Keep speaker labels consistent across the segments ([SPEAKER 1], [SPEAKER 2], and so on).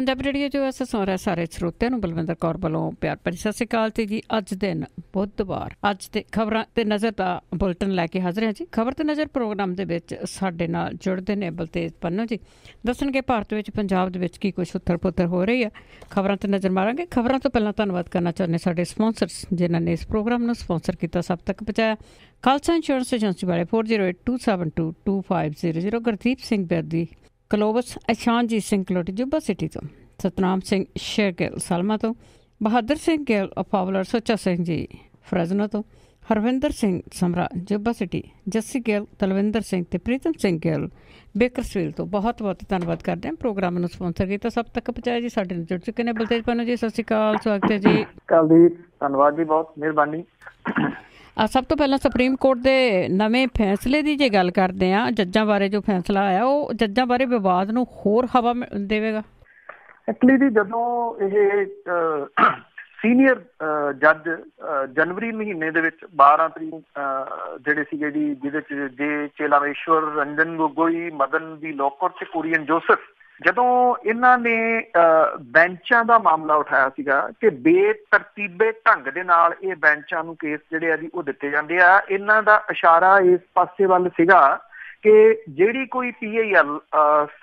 [SPEAKER 1] Punjabi radio जो अस सुन रहे सारे श्रोतिਆਂ ਨੂੰ ਬਲਵਿੰਦਰ ਕੌਰ ਵੱਲੋਂ ਪਿਆਰ ਭਰੀ ਸਤਿ ਸ਼੍ਰੀ ਅਕਾਲ ਤੇ ਜੀ। ਅੱਜ ਦਿਨ ਬੁੱਧਵਾਰ, ਅੱਜ ਦੇ ਖਬਰਾਂ ਤੇ ਨਜ਼ਰ ਦਾ ਬੁਲਟਨ ਲੈ ਕੇ ਹਾਜ਼ਰ ਹਾਂ ਜੀ। ਖਬਰ ਤੇ ਨਜ਼ਰ ਪ੍ਰੋਗਰਾਮ ਦੇ ਵਿੱਚ ਸਾਡੇ ਨਾਲ ਜੁੜਦੇ ਨੇ ਬਲਤੇਜ ਪੰਨੂ ਜੀ, ਦੱਸਣਗੇ ਭਾਰਤ ਵਿੱਚ ਪੰਜਾਬ ਦੇ ਵਿੱਚ ਕੀ ਕੁਛ ਉੱਥਰ ਪੁੱਥਰ ਹੋ ਰਹੀ ਹੈ। ਖਬਰਾਂ ਤੇ ਨਜ਼ਰ ਮਾਰਾਂਗੇ। ਖਬਰਾਂ ਤੋਂ ਪਹਿਲਾਂ ਧੰਨਵਾਦ ਕਰਨਾ ਚਾਹੁੰਦੇ ਸਾਡੇ ਸਪੋਂਸਰਸ ਜਿਨ੍ਹਾਂ ਨੇ ਇਸ ਪ੍ਰੋਗਰਾਮ ਨੂੰ ਸਪੋਂਸਰ ਕੀਤਾ, ਸਭ ਤੱਕ ਪਹੁੰਚਾਇਆ। ਖਾਲਸਾ ਇੰਸ਼ੋਰੈਂਸ ਏਜੰਸੀ ਵਾਲੇ 4082722500, ਗੁਰਦੀਪ ਸਿੰਘ ਬੇਦੀ ਕਲੋਵਸ, ਅਸ਼ਾਨਜੀਤ ਸਿੰਘ ਕਲੋਟੀ ਜੁੱਬਾ ਸਿਟੀ ਤੋਂ, ਸਤਨਾਮ ਸਿੰਘ ਸ਼ੇਰਗਿੱਲ ਸਾਲਮਾ ਤੋਂ, ਬਹਾਦਰ ਸਿੰਘ ਗਿੱਲ ਅਫਾਵਲਰ, ਸੁੱਚਾ ਸਿੰਘ ਜੀ ਫਰਜ਼ਨੋ ਤੋਂ, ਹਰਵਿੰਦਰ ਸਿੰਘ ਸਮਰਾ ਜੁੱਬਾ ਸਿਟੀ, ਜੱਸੀ ਗਿੱਲ, ਤਲਵਿੰਦਰ ਸਿੰਘ ਤੇ ਪ੍ਰੀਤਮ ਸਿੰਘ ਗਿੱਲ ਬੇਕਰਸਵੀਲ ਤੋਂ ਬਹੁਤ ਬਹੁਤ ਧੰਨਵਾਦ ਕਰਦੇ ਹਾਂ। ਪ੍ਰੋਗਰਾਮ ਨੂੰ ਸਪੋਂਸਰ ਕੀਤਾ, ਸਭ ਤੱਕ ਪਹੁੰਚਾਇਆ ਜੀ। ਸਾਡੇ ਨਾਲ ਜੁੜ ਚੁੱਕੇ ਨੇ ਬਲਤੇਜ ਪੰਨੂ ਜੀ, ਸਤਿ ਸ਼੍ਰੀ ਅਕਾਲ, ਸਵਾਗਤ ਹੈ ਜੀ।
[SPEAKER 2] ਧੰਨਵਾਦ ਜੀ, ਬਹੁਤ ਮਿਹਰਬਾਨੀ।
[SPEAKER 1] ਸਭ ਤੋਂ ਪਹਿਲਾਂ ਸੁਪਰੀਮ ਕੋਰਟ ਦੇ ਨਵੇਂ ਫੈਸਲੇ ਦੀ ਜੇ ਗੱਲ ਕਰਦੇ ਹਾਂ, ਜੱਜਾਂ ਬਾਰੇ ਜੋ ਫੈਸਲਾ ਆਇਆ, ਉਹ ਜੱਜਾਂ ਬਾਰੇ ਵਿਵਾਦ ਨੂੰ ਹੋਰ ਹਵਾ ਦੇਵੇਗਾ।
[SPEAKER 2] ਐਕਚੁਅਲੀ ਜੀ ਜਦੋਂ ਇਹ ਸੀਨੀਅਰ ਜੱਜ ਜਨਵਰੀ ਮਹੀਨੇ ਦੇ ਵਿੱਚ 12 ਤਰੀਕ ਜਿਹੜੇ ਸੀਗੇ ਜੀ, ਜਿਹਦੇ ਚ ਜੇ ਚੇਲਾਮੇਸ਼ਵਰ, ਰੰਜਨ ਗੋਗੋਈ, ਮਦਨ ਬੀ ਲੋਕੁਰ ਤੇ ਕੁਰੀਅਨ ਜੋਸਫ, ਜਦੋਂ ਇਹਨਾਂ ਨੇ ਬੈਂਚਾਂ ਦਾ ਮਾਮਲਾ ਉਠਾਇਆ ਸੀਗਾ ਕਿ ਬੇਤਰਤੀਬੇ ਢੰਗ ਦੇ ਨਾਲ ਇਹ ਬੈਂਚਾਂ ਨੂੰ ਕੇਸ ਜਿਹੜੇ ਆ ਜੀ ਉਹ ਦਿੱਤੇ ਜਾਂਦੇ ਆ, ਇਹਨਾਂ ਦਾ ਇਸ਼ਾਰਾ ਇਸ ਪਾਸੇ ਵੱਲ ਸੀਗਾ ਕਿ ਜਿਹੜੀ ਕੋਈ PIL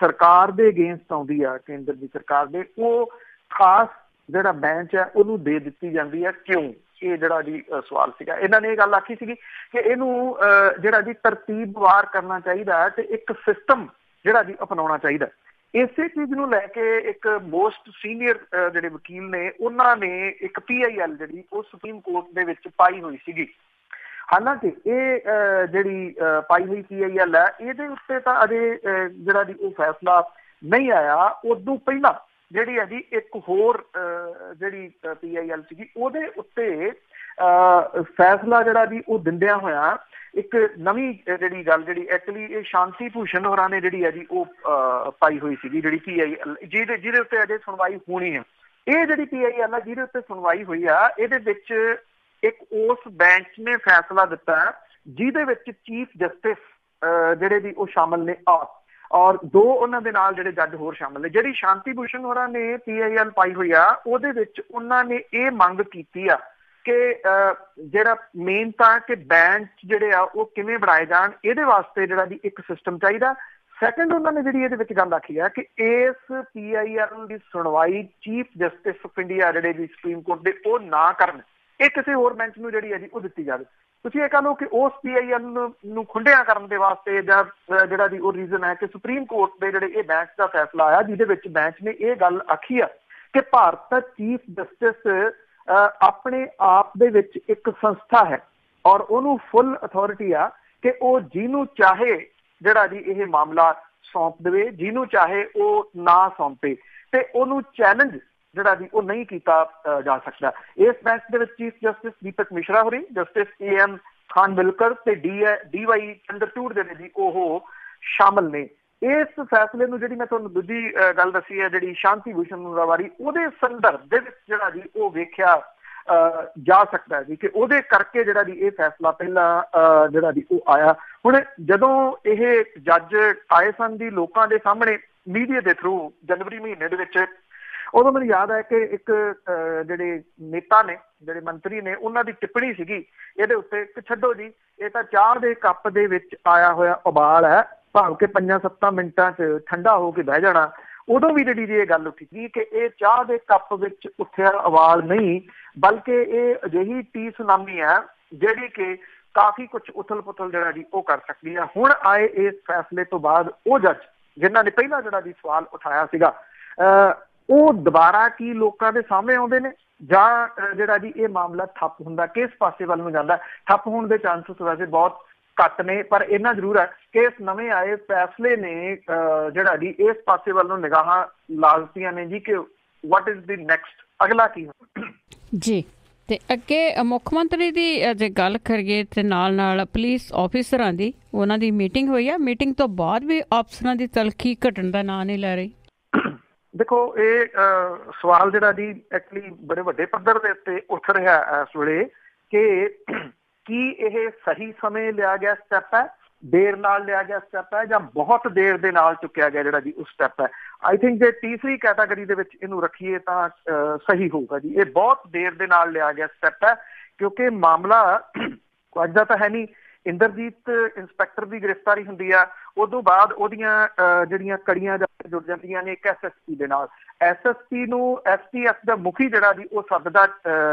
[SPEAKER 2] ਸਰਕਾਰ ਦੇ ਅਗੇਂਸਟ ਆਉਂਦੀ ਆ, ਕੇਂਦਰ ਦੀ ਸਰਕਾਰ ਦੇ, ਉਹ ਖਾਸ ਜਿਹੜਾ ਬੈਂਚ ਹੈ ਉਹਨੂੰ ਦੇ ਦਿੱਤੀ ਜਾਂਦੀ ਹੈ। ਕਿਉਂ? ਇਹ ਜਿਹੜਾ ਜੀ ਸਵਾਲ ਸੀਗਾ। ਇਹਨਾਂ ਨੇ ਇਹ ਗੱਲ ਆਖੀ ਸੀਗੀ ਕਿ ਇਹਨੂੰ ਜਿਹੜਾ ਜੀ ਤਰਤੀਬਵਾਰ ਕਰਨਾ ਚਾਹੀਦਾ ਤੇ ਇੱਕ ਸਿਸਟਮ ਜਿਹੜਾ ਜੀ ਅਪਣਾਉਣਾ ਚਾਹੀਦਾ। ਇਸੇ ਚੀਜ਼ ਨੂੰ ਲੈ ਕੇ ਇੱਕ ਮੋਸਟ ਸੀਨੀਅਰ ਜਿਹੜੇ ਵਕੀਲ ਨੇ, ਉਹਨਾਂ ਨੇ ਇੱਕ PIL ਜਿਹੜੀ ਉਹ ਸੁਪਰੀਮ ਕੋਰਟ ਦੇ ਵਿੱਚ ਪਾਈ ਹੋਈ ਸੀਗੀ। ਹਾਲਾਂਕਿ ਇਹ ਜਿਹੜੀ ਪਾਈ ਹੋਈ PIL ਹੈ, ਇਹਦੇ ਉੱਤੇ ਤਾਂ ਅਜੇ ਜਿਹੜਾ ਜੀ ਉਹ ਫੈਸਲਾ ਨਹੀਂ ਆਇਆ। ਉਦੋਂ ਪਹਿਲਾਂ ਜਿਹੜੀ ਹੈ ਜੀ ਇੱਕ ਹੋਰ ਜਿਹੜੀ PIL ਸੀਗੀ, ਉਹਦੇ ਉੱਤੇ ਫੈਸਲਾ ਜਿਹੜਾ ਜੀ ਉਹ ਦਿੰਦਿਆਂ ਹੋਇਆ ਇੱਕ ਨਵੀਂ ਜਿਹੜੀ ਗੱਲ ਜਿਹੜੀ ਐਕਚੁਅਲੀ ਇਹ ਸ਼ਾਂਤੀ ਭੂਸ਼ਣ ਹੋਰਾਂ ਨੇ ਜਿਹੜੀ ਹੈ ਜੀ ਉਹ ਪਾਈ ਹੋਈ ਸੀਗੀ, ਜਿਹੜੀ PIL ਜਿਹਦੇ ਉੱਤੇ ਅਜੇ ਸੁਣਵਾਈ ਹੋਣੀ ਹੈ। ਇਹ ਜਿਹੜੀ PIL ਆ ਜਿਹਦੇ ਉੱਤੇ ਸੁਣਵਾਈ ਹੋਈ ਆ, ਇਹਦੇ ਵਿੱਚ ਇੱਕ ਉਸ ਬੈਂਚ ਨੇ ਫੈਸਲਾ ਦਿੱਤਾ ਜਿਹਦੇ ਵਿੱਚ ਚੀਫ ਜਸਟਿਸ ਜਿਹੜੇ ਵੀ ਉਹ ਸ਼ਾਮਲ ਨੇ ਔਰ 2 ਉਹਨਾਂ ਦੇ ਨਾਲ ਜਿਹੜੇ ਜੱਜ ਹੋਰ ਸ਼ਾਮਲ ਨੇ। ਜਿਹੜੀ ਸ਼ਾਂਤੀ ਭੂਸ਼ਣ ਹੋਰਾਂ ਨੇ PIL ਪਾਈ ਹੋਈ ਆ, ਉਹਦੇ ਵਿੱਚ ਉਹਨਾਂ ਨੇ ਇਹ ਮੰਗ ਕੀਤੀ ਆ ਕਿ ਜਿਹੜਾ ਮੇਨ ਤਾਂ ਕਿ ਬੈਂਚ ਜਿਹੜੇ ਆ ਉਹ ਕਿਵੇਂ ਬਣਾਏ ਜਾਣ, ਇਹਦੇ ਵਾਸਤੇ ਜਿਹੜਾ ਜੀ ਇੱਕ ਸਿਸਟਮ ਚਾਹੀਦਾ। ਸੈਕਿੰਡ, ਉਹਨਾਂ ਨੇ ਜਿਹੜੀ ਇਹਦੇ ਵਿੱਚ ਗੱਲ ਆਖੀ ਆ ਕਿ ਇਸ PIL ਦੀ ਸੁਣਵਾਈ ਚੀਫ ਜਸਟਿਸ ਆਫ ਇੰਡੀਆ ਜਿਹੜੇ ਜੀ ਸੁਪਰੀਮ ਕੋਰਟ ਦੇ ਉਹ ਨਾ ਕਰਨ, ਇਹ ਕਿਸੇ ਹੋਰ ਬੈਂਚ ਨੂੰ ਜਿਹੜੀ ਹੈ ਜੀ ਉਹ ਦਿੱਤੀ ਜਾਵੇ। ਤੁਸੀਂ ਇਹ ਕਹ ਲਓ ਕਿ ਉਸ PIL ਨੂੰ ਖੁੰਡਿਆਂ ਕਰਨ ਦੇ ਵਾਸਤੇ ਜਾਂ ਜਿਹੜਾ ਜੀ ਉਹ ਰੀਜ਼ਨ ਹੈ ਕਿ ਸੁਪਰੀਮ ਕੋਰਟ ਦੇ ਜਿਹੜੇ ਇਹ ਬੈਂਚ ਦਾ ਫੈਸਲਾ ਆਇਆ, ਜਿਹਦੇ ਵਿੱਚ ਬੈਂਚ ਨੇ ਇਹ ਗੱਲ ਆਖੀ ਆ ਕਿ ਭਾਰਤ ਦਾ ਚੀਫ ਜਸਟਿਸ ਆਪਣੇ ਆਪ ਦੇ ਵਿੱਚ ਇੱਕ ਸੰਸਥਾ ਹੈ ਔਰ ਉਹਨੂੰ ਫੁੱਲ ਅਥਾਰਟੀ ਆ ਕਿ ਉਹ ਜਿਹਨੂੰ ਚਾਹੇ ਜਿਹੜਾ ਜੀ ਇਹ ਮਾਮਲਾ ਸੌਂਪ ਦੇਵੇ, ਜਿਹਨੂੰ ਚਾਹੇ ਉਹ ਨਾ ਸੌਂਪੇ, ਤੇ ਉਹਨੂੰ ਚੈਲੰਜ ਜਿਹੜਾ ਜੀ ਉਹ ਨਹੀਂ ਕੀਤਾ ਜਾ ਸਕਦਾ। ਇਸ ਬੈਂਚ ਦੇ ਵਿੱਚ ਚੀਫ ਜਸਟਿਸ ਦੀਪਕ ਮਿਸ਼ਰਾ ਹੋਰੀ, ਜਸਟਿਸ AM ਖਾਨਵਿਲਕਰ ਤੇ DY ਚੰਦਰਚੂੜ ਜਿਹੜੇ ਜੀ ਉਹ ਸ਼ਾਮਲ ਨੇ। ਇਸ ਫੈਸਲੇ ਨੂੰ ਜਿਹੜੀ ਮੈਂ ਤੁਹਾਨੂੰ ਦੂਜੀ ਗੱਲ ਦੱਸੀ ਹੈ, ਜਿਹੜੀ ਸ਼ਾਂਤੀ ਭੂਸ਼ਣ ਵਾਰੀ, ਉਹਦੇ ਸੰਦਰਭ ਦੇ ਵਿੱਚ ਜਿਹੜਾ ਜੀ ਉਹ ਵੇਖਿਆ ਜਾ ਸਕਦਾ ਜੀ ਕਿ ਉਹਦੇ ਕਰਕੇ ਜਿਹੜਾ ਜੀ ਇਹ ਫੈਸਲਾ ਪਹਿਲਾਂ ਜਿਹੜਾ ਜੀ ਉਹ ਆਇਆ। ਹੁਣ ਜਦੋਂ ਇਹ ਜੱਜ ਆਏ ਸਨ ਜੀ ਲੋਕਾਂ ਦੇ ਸਾਹਮਣੇ ਮੀਡੀਆ ਦੇ ਥਰੂ ਜਨਵਰੀ ਮਹੀਨੇ ਦੇ ਵਿੱਚ, ਉਦੋਂ ਮੈਨੂੰ ਯਾਦ ਹੈ ਕਿ ਇੱਕ ਜਿਹੜੇ ਨੇਤਾ ਨੇ, ਜਿਹੜੇ ਮੰਤਰੀ ਨੇ, ਉਹਨਾਂ ਦੀ ਟਿੱਪਣੀ ਸੀਗੀ ਇਹਦੇ ਉੱਤੇ ਕਿ ਛੱਡੋ ਜੀ, ਇਹ ਤਾਂ ਚਾਹ ਦੇ ਕੱਪ ਦੇ ਵਿੱਚ ਆਇਆ ਹੋਇਆ ਉਬਾਲ ਹੈ, ਭਾਵ ਕਿ 5-7 ਮਿੰਟਾਂ 'ਚ ਠੰਡਾ ਹੋ ਕੇ ਬਹਿ ਜਾਣਾ। ਉਦੋਂ ਵੀ ਜਿਹੜੀ ਜੀ ਇਹ ਗੱਲ ਉੱਠੀ ਸੀ ਕਿ ਇਹ ਚਾਹ ਦੇ ਕੱਪ ਵਿੱਚ ਉੱਠਿਆ ਉਬਾਲ ਨਹੀਂ, ਬਲਕਿ ਇਹ ਅਜਿਹੀ ਟੀ ਸੁਨਾਮੀ ਹੈ ਜਿਹੜੀ ਕਿ ਕਾਫੀ ਕੁਛ ਉਥਲ ਪੁਥਲ ਜਿਹੜਾ ਜੀ ਉਹ ਕਰ ਸਕਦੀ ਹੈ। ਹੁਣ ਆਏ ਇਸ ਫੈਸਲੇ ਤੋਂ ਬਾਅਦ ਉਹ ਜੱਜ ਜਿਨ੍ਹਾਂ ਨੇ ਪਹਿਲਾਂ ਜਿਹੜਾ ਜੀ ਸਵਾਲ ਉਠਾਇਆ ਸੀਗਾ, ਉਹ ਦੁਬਾਰਾ ਕੀ ਲੋਕਾਂ ਦੇ ਸਾਹਮਣੇ ਆਉਂਦੇ ਨੇ ਜਾਂ ਜਿਹੜਾ ਜੀ ਇਹ ਮਾਮਲਾ ਠੱਪ ਹੁੰਦਾ, ਕਿਸ ਪਾਸੇ ਵੱਲ ਨੂੰ ਜਾਂਦਾ? ਠੱਪ ਹੋਣ ਦੇ ਚਾਂਸਸ ਵੈਸੇ ਬਹੁਤ ਘੱਟ ਨੇ, ਪਰ ਇੰਨਾ ਜ਼ਰੂਰ ਹੈ ਕਿ ਇਸ ਨਵੇਂ ਆਏ ਫੈਸਲੇ ਨੇ ਜਿਹੜਾ ਜੀ ਇਸ ਪਾਸੇ ਵੱਲ ਨੂੰ ਨਿਗਾਹਾਂ ਲਾ ਦਿੱਤੀਆਂ ਨੇ ਜੀ ਕਿ ਵਾਟ ਇਜ਼ ਦੀ ਨੈਕਸਟ, ਅਗਲਾ ਕੀ ਹੋਣਾ
[SPEAKER 1] ਜੀ। ਤੇ ਅੱਗੇ ਮੁੱਖ ਮੰਤਰੀ ਦੀ ਜੇ ਗੱਲ ਕਰੀਏ ਤੇ ਨਾਲ ਪੁਲਿਸ ਆਫਿਸਰਾਂ ਦੀ, ਉਹਨਾਂ ਦੀ ਮੀਟਿੰਗ ਹੋਈ ਆ। ਮੀਟਿੰਗ ਤੋਂ ਬਾਅਦ ਵੀ ਅਫਸਰਾਂ ਦੀ ਤਲਖੀ ਘਟਣ ਦਾ ਨਾਂ ਨਹੀਂ ਲੈ ਰਹੀ।
[SPEAKER 2] ਦੇਖੋ, ਇਹ ਸਵਾਲ ਜਿਹੜਾ ਜੀ ਐਕਚੁਅਲੀ ਬੜੇ ਵੱਡੇ ਪੱਧਰ ਦੇ ਉੱਤੇ ਉੱਠ ਰਿਹਾ ਇਸ ਵੇਲੇ ਕਿ ਕੀ ਇਹ ਸਹੀ ਸਮੇਂ ਲਿਆ ਗਿਆ ਸਟੈਪ ਹੈ ਦੇਰ ਨਾਲ ਲਿਆ ਗਿਆ ਸਟੈਪ ਹੈ ਜਾਂ ਬਹੁਤ ਦੇਰ ਦੇ ਨਾਲ ਚੁੱਕਿਆ ਗਿਆ ਜਿਹੜਾ ਜੀ ਉਹ ਸਟੈਪ ਹੈ। ਆਈ ਥਿੰਕ ਜੇ ਤੀਸਰੀ ਕੈਟਾਗਰੀ ਦੇ ਵਿੱਚ ਇਹਨੂੰ ਰੱਖੀਏ ਤਾਂ ਸਹੀ ਹੋਊਗਾ ਜੀ। ਇਹ ਬਹੁਤ ਦੇਰ ਦੇ ਨਾਲ ਲਿਆ ਗਿਆ ਸਟੈਪ ਹੈ ਕਿਉਂਕਿ ਮਾਮਲਾ ਅੱਜ ਦਾ ਤਾਂ ਹੈ ਨਹੀਂ। ਇੰਦਰਜੀਤ ਇੰਸਪੈਕਟਰ ਦੀ ਗ੍ਰਿਫਤਾਰੀ ਹੁੰਦੀ ਆ, ਉਦੋਂ ਬਾਅਦ ਉਹਦੀਆਂ ਜਿਹੜੀਆਂ ਕੜੀਆਂ ਜੁੜ ਜਾਂਦੀਆਂ ਨੇ ਇੱਕ SSP ਦੇ ਨਾਲ। SSP ਨੂੰ STF ਦਾ ਮੁਖੀ ਜਿਹੜਾ ਜੀ ਉਹ ਸੱਦਦਾ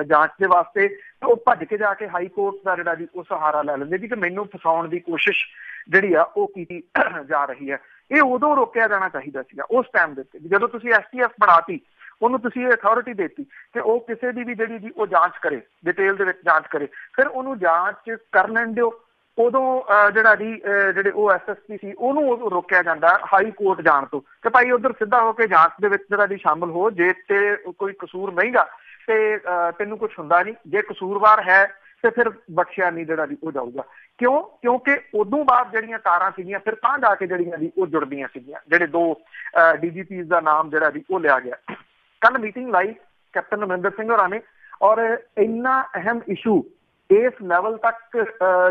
[SPEAKER 2] ਜਾਂਚ ਦੇ ਵਾਸਤੇ, ਤੇ ਉਹ ਭੱਜ ਕੇ ਜਾ ਕੇ ਹਾਈ ਕੋਰਟ ਦਾ ਜਿਹੜਾ ਜੀ ਉਹ ਸਹਾਰਾ ਲੈ ਲੈਂਦੇ ਜੀ ਕਿ ਮੈਨੂੰ ਫਸਾਉਣ ਦੀ ਕੋਸ਼ਿਸ਼ ਜਿਹੜੀ ਆ ਉਹ ਕੀਤੀ ਜਾ ਰਹੀ ਹੈ। ਇਹ ਉਦੋਂ ਰੋਕਿਆ ਜਾਣਾ ਚਾਹੀਦਾ ਸੀਗਾ ਉਸ ਟਾਈਮ ਦੇ ਉੱਤੇ, ਜਦੋਂ ਤੁਸੀਂ STF ਬਣਾਤੀ, ਉਹਨੂੰ ਤੁਸੀਂ ਇਹ ਅਥਾਰਟੀ ਦੇਤੀ ਕਿ ਉਹ ਕਿਸੇ ਦੀ ਵੀ ਜਿਹੜੀ ਜੀ ਉਹ ਜਾਂਚ ਕਰੇ, ਡਿਟੇਲ ਦੇ ਵਿੱਚ ਜਾਂਚ ਕਰੇ, ਫਿਰ ਉਹਨੂੰ ਜਾਂਚ ਕਰ ਲੈਣ ਦਿਓ। ਉਦੋਂ ਜਿਹੜਾ ਜੀ ਜਿਹੜੇ ਉਹ SSP ਸੀ ਉਹਨੂੰ ਰੋਕਿਆ ਜਾਂਦਾ ਹਾਈ ਕੋਰਟ ਜਾਣ ਤੋਂ ਕਿ ਭਾਈ ਉੱਧਰ ਸਿੱਧਾ ਹੋ ਕੇ ਜਾਂਚ ਦੇ ਵਿੱਚ ਜਿਹੜਾ ਜੀ ਸ਼ਾਮਲ ਹੋ, ਜੇ ਤੇ ਕੋਈ ਕਸੂਰ ਨਹੀਂਗਾ ਤੇ ਤੈਨੂੰ ਕੁਛ ਹੁੰਦਾ ਨਹੀਂ, ਜੇ ਕਸੂਰਵਾਰ ਹੈ ਤੇ ਫਿਰ ਬਖਸ਼ਿਆ ਨਹੀਂ ਜਿਹੜਾ ਜੀ ਉਹ ਜਾਊਗਾ। ਕਿਉਂ? ਕਿਉਂਕਿ ਉਦੋਂ ਬਾਅਦ ਜਿਹੜੀਆਂ ਤਾਰਾਂ ਸੀਗੀਆਂ ਫਿਰ ਤਾਂ ਜਾ ਕੇ ਜਿਹੜੀਆਂ ਜੀ ਉਹ ਜੁੜਦੀਆਂ ਸੀਗੀਆਂ, ਜਿਹੜੇ 2 DGPs ਦਾ ਨਾਮ ਜਿਹੜਾ ਜੀ ਉਹ ਲਿਆ ਗਿਆ। ਕੱਲ ਮੀਟਿੰਗ ਲਾਈ ਕੈਪਟਨ ਅਮਰਿੰਦਰ ਸਿੰਘ ਹੋਰਾਂ ਨੇ, ਔਰ ਇੰਨਾ ਅਹਿਮ ਇਸ਼ੂ ਇਸ ਲੈਵਲ ਤੱਕ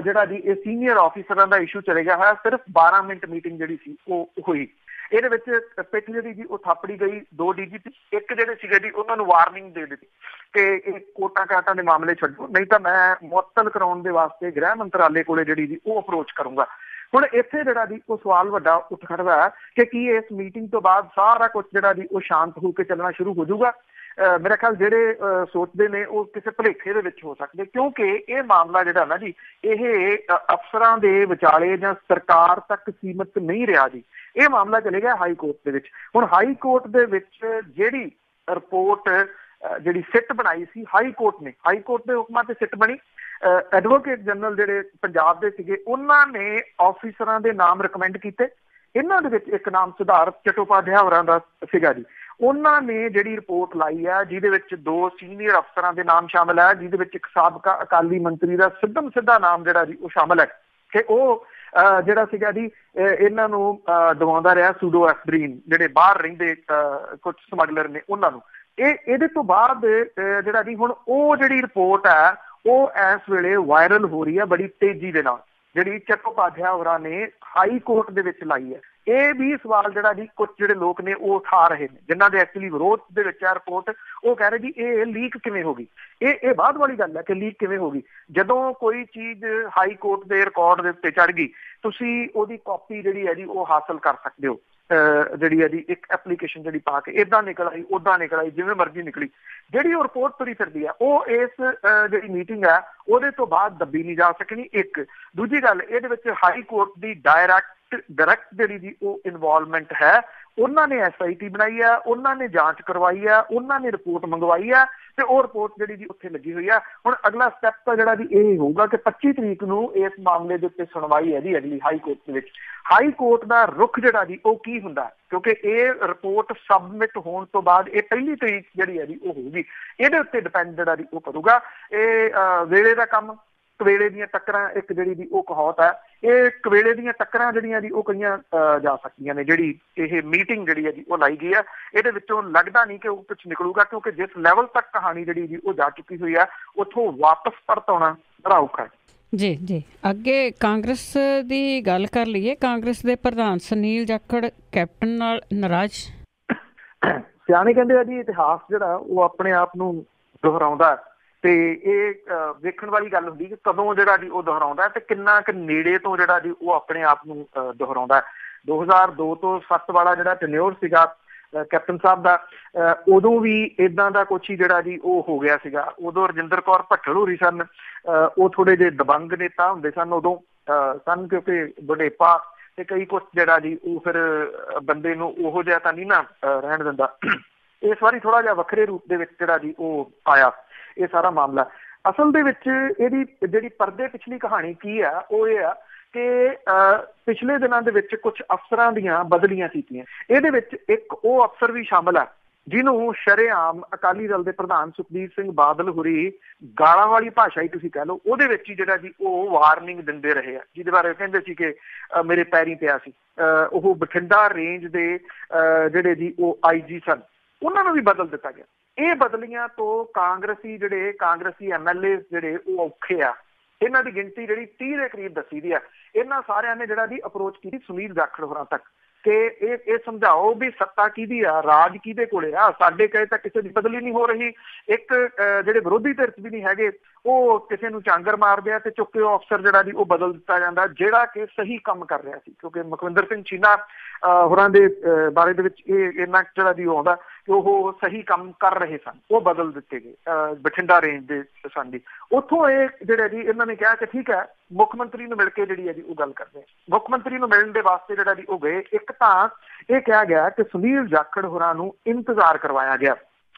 [SPEAKER 2] ਜਿਹੜਾ ਜੀ ਇਹ ਸੀਨੀਅਰ ਆਫਿਸਰਾਂ ਦਾ ਇਸ਼ੂ ਚਲੇਗਾ ਹੋਇਆ। ਸਿਰਫ 12 ਮਿੰਟ ਮੀਟਿੰਗ ਜਿਹੜੀ ਸੀ ਉਹ ਹੋਈ। ਇਹਦੇ ਵਿੱਚ ਪਿੱਠ ਜਿਹੜੀ ਜੀ ਉਹ ਥਾਪੜੀ ਗਈ 2 DGP, ਇੱਕ ਜਿਹੜੇ ਸੀਗੇ ਜੀ ਉਹਨਾਂ ਨੂੰ ਵਾਰਨਿੰਗ ਦੇ ਦਿੱਤੀ ਕਿ ਇਹ ਕੋਟਾਂ ਕਾਟਾਂ ਦੇ ਮਾਮਲੇ ਛੱਡੋ, ਨਹੀਂ ਤਾਂ ਮੈਂ ਮੁਅੱਤਲ ਕਰਾਉਣ ਦੇ ਵਾਸਤੇ ਗ੍ਰਹਿ ਮੰਤਰਾਲੇ ਕੋਲੇ ਜਿਹੜੀ ਜੀ ਉਹ ਅਪਰੋਚ ਕਰੂੰਗਾ। ਹੁਣ ਇੱਥੇ ਜਿਹੜਾ ਜੀ ਉਹ ਸਵਾਲ ਵੱਡਾ ਉੱਠ ਖੜਦਾ ਕਿ ਕੀ ਇਸ ਮੀਟਿੰਗ ਤੋਂ ਬਾਅਦ ਸਾਰਾ ਕੁਝ ਜਿਹੜਾ ਜੀ ਉਹ ਸ਼ਾਂਤ ਹੋ ਕੇ ਚੱਲਣਾ ਸ਼ੁਰੂ ਹੋ ਜਾਊਗਾ? ਮੇਰਾ ਖਿਆਲ ਜਿਹੜੇ ਸੋਚਦੇ ਨੇ ਉਹ ਕਿਸੇ ਭੁਲੇਖੇ ਦੇ ਵਿੱਚ ਹੋ ਸਕਦੇ, ਕਿਉਂਕਿ ਇਹ ਮਾਮਲਾ ਜਿਹੜਾ ਨਾ ਜੀ ਇਹ ਅਫਸਰਾਂ ਦੇ ਵਿਚਾਲੇ ਜਾਂ ਸਰਕਾਰ ਤੱਕ ਸੀਮਿਤ ਨਹੀਂ ਰਿਹਾ ਜੀ। ਇਹ ਮਾਮਲਾ ਚਲੇ ਗਿਆ ਹਾਈ ਕੋਰਟ ਦੇ ਵਿੱਚ। ਹੁਣ ਹਾਈ ਕੋਰਟ ਦੇ ਵਿੱਚ ਜਿਹੜੀ ਰਿਪੋਰਟ ਜਿਹੜੀ ਸਿੱਟ ਬਣਾਈ ਸੀ ਹਾਈ ਕੋਰਟ ਦੇ ਹੁਕਮਾਂ ਤੇ ਸਿੱਟ ਬਣੀ। ਐਡਵੋਕੇਟ ਜਨਰਲ ਜਿਹੜੇ ਪੰਜਾਬ ਦੇ ਸੀਗੇ ਉਹਨਾਂ ਨੇ ਆਫਿਸਰਾਂ ਦੇ ਨਾਮ ਰਿਕਮੈਂਡ ਕੀਤੇ। ਇਹਨਾਂ ਦੇ ਵਿੱਚ ਇੱਕ ਨਾਮ ਸਿਧਾਰਥ ਚਟੋਪਾਧਿਆਏ ਹੋਰਾਂ ਦਾ ਸੀਗਾ ਜੀ। ਉਹਨਾਂ ਨੇ ਜਿਹੜੀ ਰਿਪੋਰਟ ਲਾਈ ਹੈ ਜਿਹਦੇ ਵਿੱਚ 2 ਸੀਨੀਅਰ ਅਫਸਰਾਂ ਦੇ ਨਾਮ ਸ਼ਾਮਿਲ ਹੈ, ਜਿਹਦੇ ਵਿੱਚ ਇੱਕ ਸਾਬਕਾ ਅਕਾਲੀ ਮੰਤਰੀ ਦਾ ਸਿੱਧਾ ਨਾਮ ਜਿਹੜਾ ਜੀ ਉਹ ਸ਼ਾਮਿਲ ਹੈ ਕਿ ਉਹ ਜਿਹੜਾ ਸੀਗਾ ਜੀ ਇਹਨਾਂ ਨੂੰ ਦਵਾਉਂਦਾ ਰਿਹਾ ਸੂਡੋਐਫਡਰੀਨ, ਜਿਹੜੇ ਬਾਹਰ ਰਹਿੰਦੇ ਕੁਝ ਸਮਗਲਰ ਨੇ ਉਹਨਾਂ ਨੂੰ। ਇਹਦੇ ਤੋਂ ਬਾਅਦ ਜਿਹੜਾ ਜੀ ਹੁਣ ਉਹ ਜਿਹੜੀ ਰਿਪੋਰਟ ਹੈ ਉਹ ਇਸ ਵੇਲੇ ਵਾਇਰਲ ਹੋ ਰਹੀ ਹੈ ਬੜੀ ਤੇਜ਼ੀ ਦੇ ਨਾਲ, ਜਿਹੜੀ ਚਟੋਪਾਧਿਆਏ ਹੋਰਾਂ ਨੇ ਹਾਈ ਕੋਰਟ ਦੇ ਵਿੱਚ ਲਾਈ ਹੈ। ਇਹ ਵੀ ਸਵਾਲ ਜਿਹੜਾ ਜੀ ਕੁਝ ਜਿਹੜੇ ਲੋਕ ਨੇ ਉਹ ਉਠਾ ਰਹੇ ਨੇ, ਜਿਨ੍ਹਾਂ ਦੇ ਐਕਚੁਅਲੀ ਵਿਰੋਧ ਦੇ ਵਿੱਚ ਆ ਰਿਪੋਰਟ। ਉਹ ਕਹਿ ਰਹੇ ਜੀ ਇਹ ਲੀਕ ਕਿਵੇਂ ਹੋ ਗਈ? ਇਹ ਬਾਅਦ ਵਾਲੀ ਗੱਲ ਹੈ ਕਿ ਲੀਕ ਕਿਵੇਂ ਹੋ ਗਈ। ਜਦੋਂ ਕੋਈ ਚੀਜ਼ ਹਾਈ ਕੋਰਟ ਦੇ ਰਿਕਾਰਡ ਦੇ ਉੱਤੇ ਚੜ ਗਈ, ਤੁਸੀਂ ਉਹਦੀ ਕਾਪੀ ਜਿਹੜੀ ਹੈ ਜੀ ਉਹ ਹਾਸਲ ਕਰ ਸਕਦੇ ਹੋ, ਜਿਹੜੀ ਹੈ ਜੀ ਇੱਕ ਐਪਲੀਕੇਸ਼ਨ ਜਿਹੜੀ ਪਾ ਕੇ ਇੱਦਾਂ ਨਿਕਲ ਆਈ ਉੱਦਾਂ ਨਿਕਲ ਆਈ ਜਿਵੇਂ ਮਰਜ਼ੀ ਨਿਕਲੀ। ਜਿਹੜੀ ਉਹ ਰਿਪੋਰਟ ਤੁਰੀ ਫਿਰਦੀ ਆ ਉਹ ਇਸ ਜਿਹੜੀ ਮੀਟਿੰਗ ਹੈ ਉਹਦੇ ਤੋਂ ਬਾਅਦ ਦੱਬੀ ਨਹੀਂ ਜਾ ਸਕਣੀ। ਇੱਕ ਦੂਜੀ ਗੱਲ, ਇਹਦੇ ਵਿੱਚ ਹਾਈ ਕੋਰਟ ਦੀ ਡਾਇਰੈਕਟ ਜਿਹੜੀ ਜੀ ਉਹ ਇਨਵੋਲਵਮੈਂਟ ਹੈ। ਉਹਨਾਂ ਨੇ SIT ਬਣਾਈ ਆ, ਉਹਨਾਂ ਨੇ ਜਾਂਚ ਕਰਵਾਈ ਆ, ਉਹਨਾਂ ਨੇ ਰਿਪੋਰਟ ਮੰਗਵਾਈ ਆ ਤੇ ਉਹ ਰਿਪੋਰਟ ਜਿਹੜੀ ਜੀ ਉੱਥੇ ਲੱਗੀ ਹੋਈ ਆ। ਹੁਣ ਅਗਲਾ ਸਟੈਪ ਤਾਂ ਜਿਹੜਾ ਜੀ ਇਹ ਹੋਊਗਾ ਕਿ 25 ਤਰੀਕ ਨੂੰ ਇਸ ਮਾਮਲੇ ਦੇ ਉੱਤੇ ਸੁਣਵਾਈ ਹੈ ਜੀ ਅਗਲੀ ਹਾਈ ਕੋਰਟ ਦੇ ਵਿੱਚ। ਹਾਈ ਕੋਰਟ ਦਾ ਰੁਖ ਜਿਹੜਾ ਜੀ ਉਹ ਕੀ ਹੁੰਦਾ, ਕਿਉਂਕਿ ਇਹ ਰਿਪੋਰਟ ਸਬਮਿਟ ਹੋਣ ਤੋਂ ਬਾਅਦ ਇਹ 1 ਤਰੀਕ ਜਿਹੜੀ ਹੈ ਜੀ ਉਹ ਹੋਊਗੀ। ਇਹਦੇ ਉੱਤੇ ਡਿਪੈਂਡ ਜਿਹੜਾ ਜੀ ਉਹ ਕਰੂਗਾ। ਇਹ ਵੇਲੇ ਦਾ ਕੰਮ, ਕਵੇਲੇ ਦੀਆਂ ਟੱਕਰਾਂ ਇੱਕ ਜਿਹੜੀ ਦੀ ਉਹ ਕਹਾਵਤ ਹੈ। ਇਹ ਕਵੇਲੇ ਦੀਆਂ ਟੱਕਰਾਂ ਜਿਹੜੀਆਂ ਜੀ ਉਹ ਕਈਆਂ ਜਾ ਸਕਦੀਆਂ ਨੇ। ਜਿਹੜੀ ਇਹ ਮੀਟਿੰਗ ਜਿਹੜੀ ਹੈ ਜੀ ਉਹ ਲਾਈ ਗਈ ਹੈ, ਇਹਦੇ ਵਿੱਚੋਂ ਲੱਗਦਾ ਨਹੀਂ ਕਿ ਉਹ ਕੁਝ ਨਿਕਲੂਗਾ, ਕਿਉਂਕਿ ਜਿਸ ਲੈਵਲ ਤੱਕ ਕਹਾਣੀ ਜਿਹੜੀ ਜੀ ਉਹ ਜਾ ਚੁੱਕੀ ਹੋਈ ਹੈ ਉੱਥੋਂ ਵਾਪਸ ਪਰਤ ਆਉਣਾ ਬੜਾ ਔਖਾ ਹੈ।
[SPEAKER 1] ਜੀ ਅੱਗੇ ਕਾਂਗਰਸ ਦੀ ਗੱਲ ਕਰ ਲਈਏ। ਕਾਂਗਰਸ ਦੇ ਪ੍ਰਧਾਨ ਸੁਨੀਲ ਜਾਖੜ ਕੈਪਟਨ ਨਾਲ ਨਾਰਾਜ਼।
[SPEAKER 2] ਸਿਆਣੇ ਕਹਿੰਦੇ ਆ ਜੀ ਇਤਿਹਾਸ ਜਿਹੜਾ ਉਹ ਆਪਣੇ ਆਪ ਨੂੰ ਦੁਹਰਾਉਂਦਾ, ਤੇ ਇਹ ਵੇਖਣ ਵਾਲੀ ਗੱਲ ਹੁੰਦੀ ਕਿ ਕਦੋਂ ਜਿਹੜਾ ਜੀ ਉਹ ਦੁਹਰਾਉਂਦਾ ਤੇ ਕਿੰਨਾ ਕੁ ਨੇੜੇ ਤੋਂ ਜਿਹੜਾ ਜੀ ਉਹ ਆਪਣੇ ਆਪ ਨੂੰ ਦੁਹਰਾਉਂਦਾ। 2002 ਤੋਂ 7 ਵਾਲਾ ਜਿਹੜਾ ਟੈਨਿਓਰ ਸੀਗਾ ਕੈਪਟਨ ਸਾਹਿਬ ਦਾ, ਉਦੋਂ ਵੀ ਏਦਾਂ ਦਾ ਕੁਛ ਹੀ ਜਿਹੜਾ ਜੀ ਉਹ ਹੋ ਗਿਆ ਸੀਗਾ। ਉਦੋਂ ਰਜਿੰਦਰ ਕੌਰ ਭੱਠਲ ਹੋਰੀ ਸਨ, ਉਹ ਥੋੜੇ ਜਿਹੇ ਦਬੰਗ ਨੇਤਾ ਹੁੰਦੇ ਸਨ ਉਦੋਂ ਸਨ, ਕਿਉਂਕਿ ਬੁਢੇਪਾ ਤੇ ਕਈ ਕੁਛ ਜਿਹੜਾ ਜੀ ਉਹ ਫਿਰ ਬੰਦੇ ਨੂੰ ਉਹੋ ਜਿਹਾ ਤਾਂ ਨਹੀਂ ਨਾ ਰਹਿਣ ਦਿੰਦਾ। ਇਸ ਵਾਰੀ ਥੋੜਾ ਜਿਹਾ ਵੱਖਰੇ ਰੂਪ ਦੇ ਵਿੱਚ ਜਿਹੜਾ ਜੀ ਉਹ ਆਇਆ ਇਹ ਸਾਰਾ ਮਾਮਲਾ। ਅਸਲ ਦੇ ਵਿੱਚ ਇਹਦੀ ਜਿਹੜੀ ਪਰਦੇ ਪਿਛਲੀ ਕਹਾਣੀ ਕੀ ਆ ਉਹ ਇਹ ਆ ਕਿ ਪਿਛਲੇ ਦਿਨਾਂ ਦੇ ਵਿੱਚ ਕੁਝ ਅਫਸਰਾਂ ਦੀਆਂ ਬਦਲੀਆਂ ਕੀਤੀਆਂ। ਇਹਦੇ ਵਿੱਚ ਇੱਕ ਉਹ ਅਫਸਰ ਵੀ ਸ਼ਾਮਲ ਹੈ ਜਿਹਨੂੰ ਸ਼ਰੇਆਮ ਅਕਾਲੀ ਦਲ ਦੇ ਪ੍ਰਧਾਨ ਸੁਖਬੀਰ ਸਿੰਘ ਬਾਦਲ ਹੋਰੀ ਗਾਲਾਂ ਵਾਲੀ ਭਾਸ਼ਾ ਹੀ ਤੁਸੀਂ ਕਹਿ ਲਓ, ਉਹਦੇ ਵਿੱਚ ਹੀ ਜਿਹੜਾ ਜੀ ਉਹ ਵਾਰਨਿੰਗ ਦਿੰਦੇ ਰਹੇ ਆ, ਜਿਹਦੇ ਬਾਰੇ ਕਹਿੰਦੇ ਸੀ ਕਿ ਮੇਰੇ ਪੈਰੀਂ ਪਿਆ ਸੀ। ਉਹ ਬਠਿੰਡਾ ਰੇਂਜ ਦੇ ਜਿਹੜੇ ਜੀ ਉਹ IG ਸਨ, ਉਹਨਾਂ ਨੂੰ ਵੀ ਬਦਲ ਦਿੱਤਾ ਗਿਆ। ਇਹ ਬਦਲੀਆਂ ਤੋਂ ਕਾਂਗਰਸੀ MLA ਜਿਹੜੇ ਉਹ ਔਖੇ ਆ। ਇਹਨਾਂ ਦੀ ਗਿਣਤੀ ਜਿਹੜੀ 30 ਦੇ ਕਰੀਬ ਦੱਸੀ ਦੀ ਹੈ। ਇਹਨਾਂ ਸਾਰਿਆਂ ਨੇ ਜਿਹੜਾ ਜੀ ਅਪਰੋਚ ਕੀਤੀ ਸੁਨੀਲ ਜਾਖੜ ਹੋਰਾਂ ਤੱਕ ਕਿ ਇਹ ਸਮਝਾਓ ਵੀ ਸੱਤਾ ਕਿਹਦੀ ਆ, ਰਾਜ ਕਿਹਦੇ ਕੋਲੇ ਆ, ਸਾਡੇ ਕਹੇ ਤਾਂ ਕਿਸੇ ਦੀ ਬਦਲੀ ਨਹੀਂ ਹੋ ਰਹੀ। ਇੱਕ ਜਿਹੜੇ ਵਿਰੋਧੀ ਧਿਰ 'ਚ ਵੀ ਨਹੀਂ ਹੈਗੇ ਉਹ ਕਿਸੇ ਨੂੰ ਚਾਂਗਰ ਮਾਰਦੇ ਆ ਤੇ ਚੁੱਕ ਕੇ ਉਹ ਅਫਸਰ ਜਿਹੜਾ ਜੀ ਉਹ ਬਦਲ ਦਿੱਤਾ ਜਾਂਦਾ ਜਿਹੜਾ ਕਿ ਸਹੀ ਕੰਮ ਕਰ ਰਿਹਾ ਸੀ। ਕਿਉਂਕਿ ਮੁਖਵਿੰਦਰ ਸਿੰਘ ਚੀਨਾ ਹੋਰਾਂ ਦੇ ਬਾਰੇ ਦੇ ਵਿੱਚ ਇਹ ਇੰਨਾ ਜਿਹੜਾ ਜੀ ਆਉਂਦਾ ਕਿ ਉਹ ਸਹੀ ਕੰਮ ਕਰ ਰਹੇ ਸਨ, ਉਹ ਬਦਲ ਦਿੱਤੇ ਗਏ। ਬਠਿੰਡਾ ਰੇਂਜ ਦੇ ਸਨ ਜੀ। ਉੱਥੋਂ ਇਹ ਜਿਹੜੇ ਜੀ ਇਹਨਾਂ ਨੇ ਕਿਹਾ ਕਿ ਠੀਕ ਹੈ ਮੁੱਖ ਮੰਤਰੀ ਨੂੰ ਮਿਲ ਕੇ ਜਿਹੜੀ ਹੈ ਜੀ ਉਹ ਗੱਲ ਕਰਦੇ। ਮੁੱਖ ਮੰਤਰੀ ਨੂੰ ਮਿਲਣ ਦੇ ਵਾਸਤੇ ਜਿਹੜਾ ਜੀ ਉਹ ਗਏ। ਇੱਕ ਤਾਂ ਇਹ ਕਿਹਾ ਗਿਆ ਕਿ ਸੁਨੀਲ ਜਾਖੜ ਹੋਰਾਂ ਨੂੰ ਇੰਤਜ਼ਾਰ ਕਰਵਾਇਆ ਗਿਆ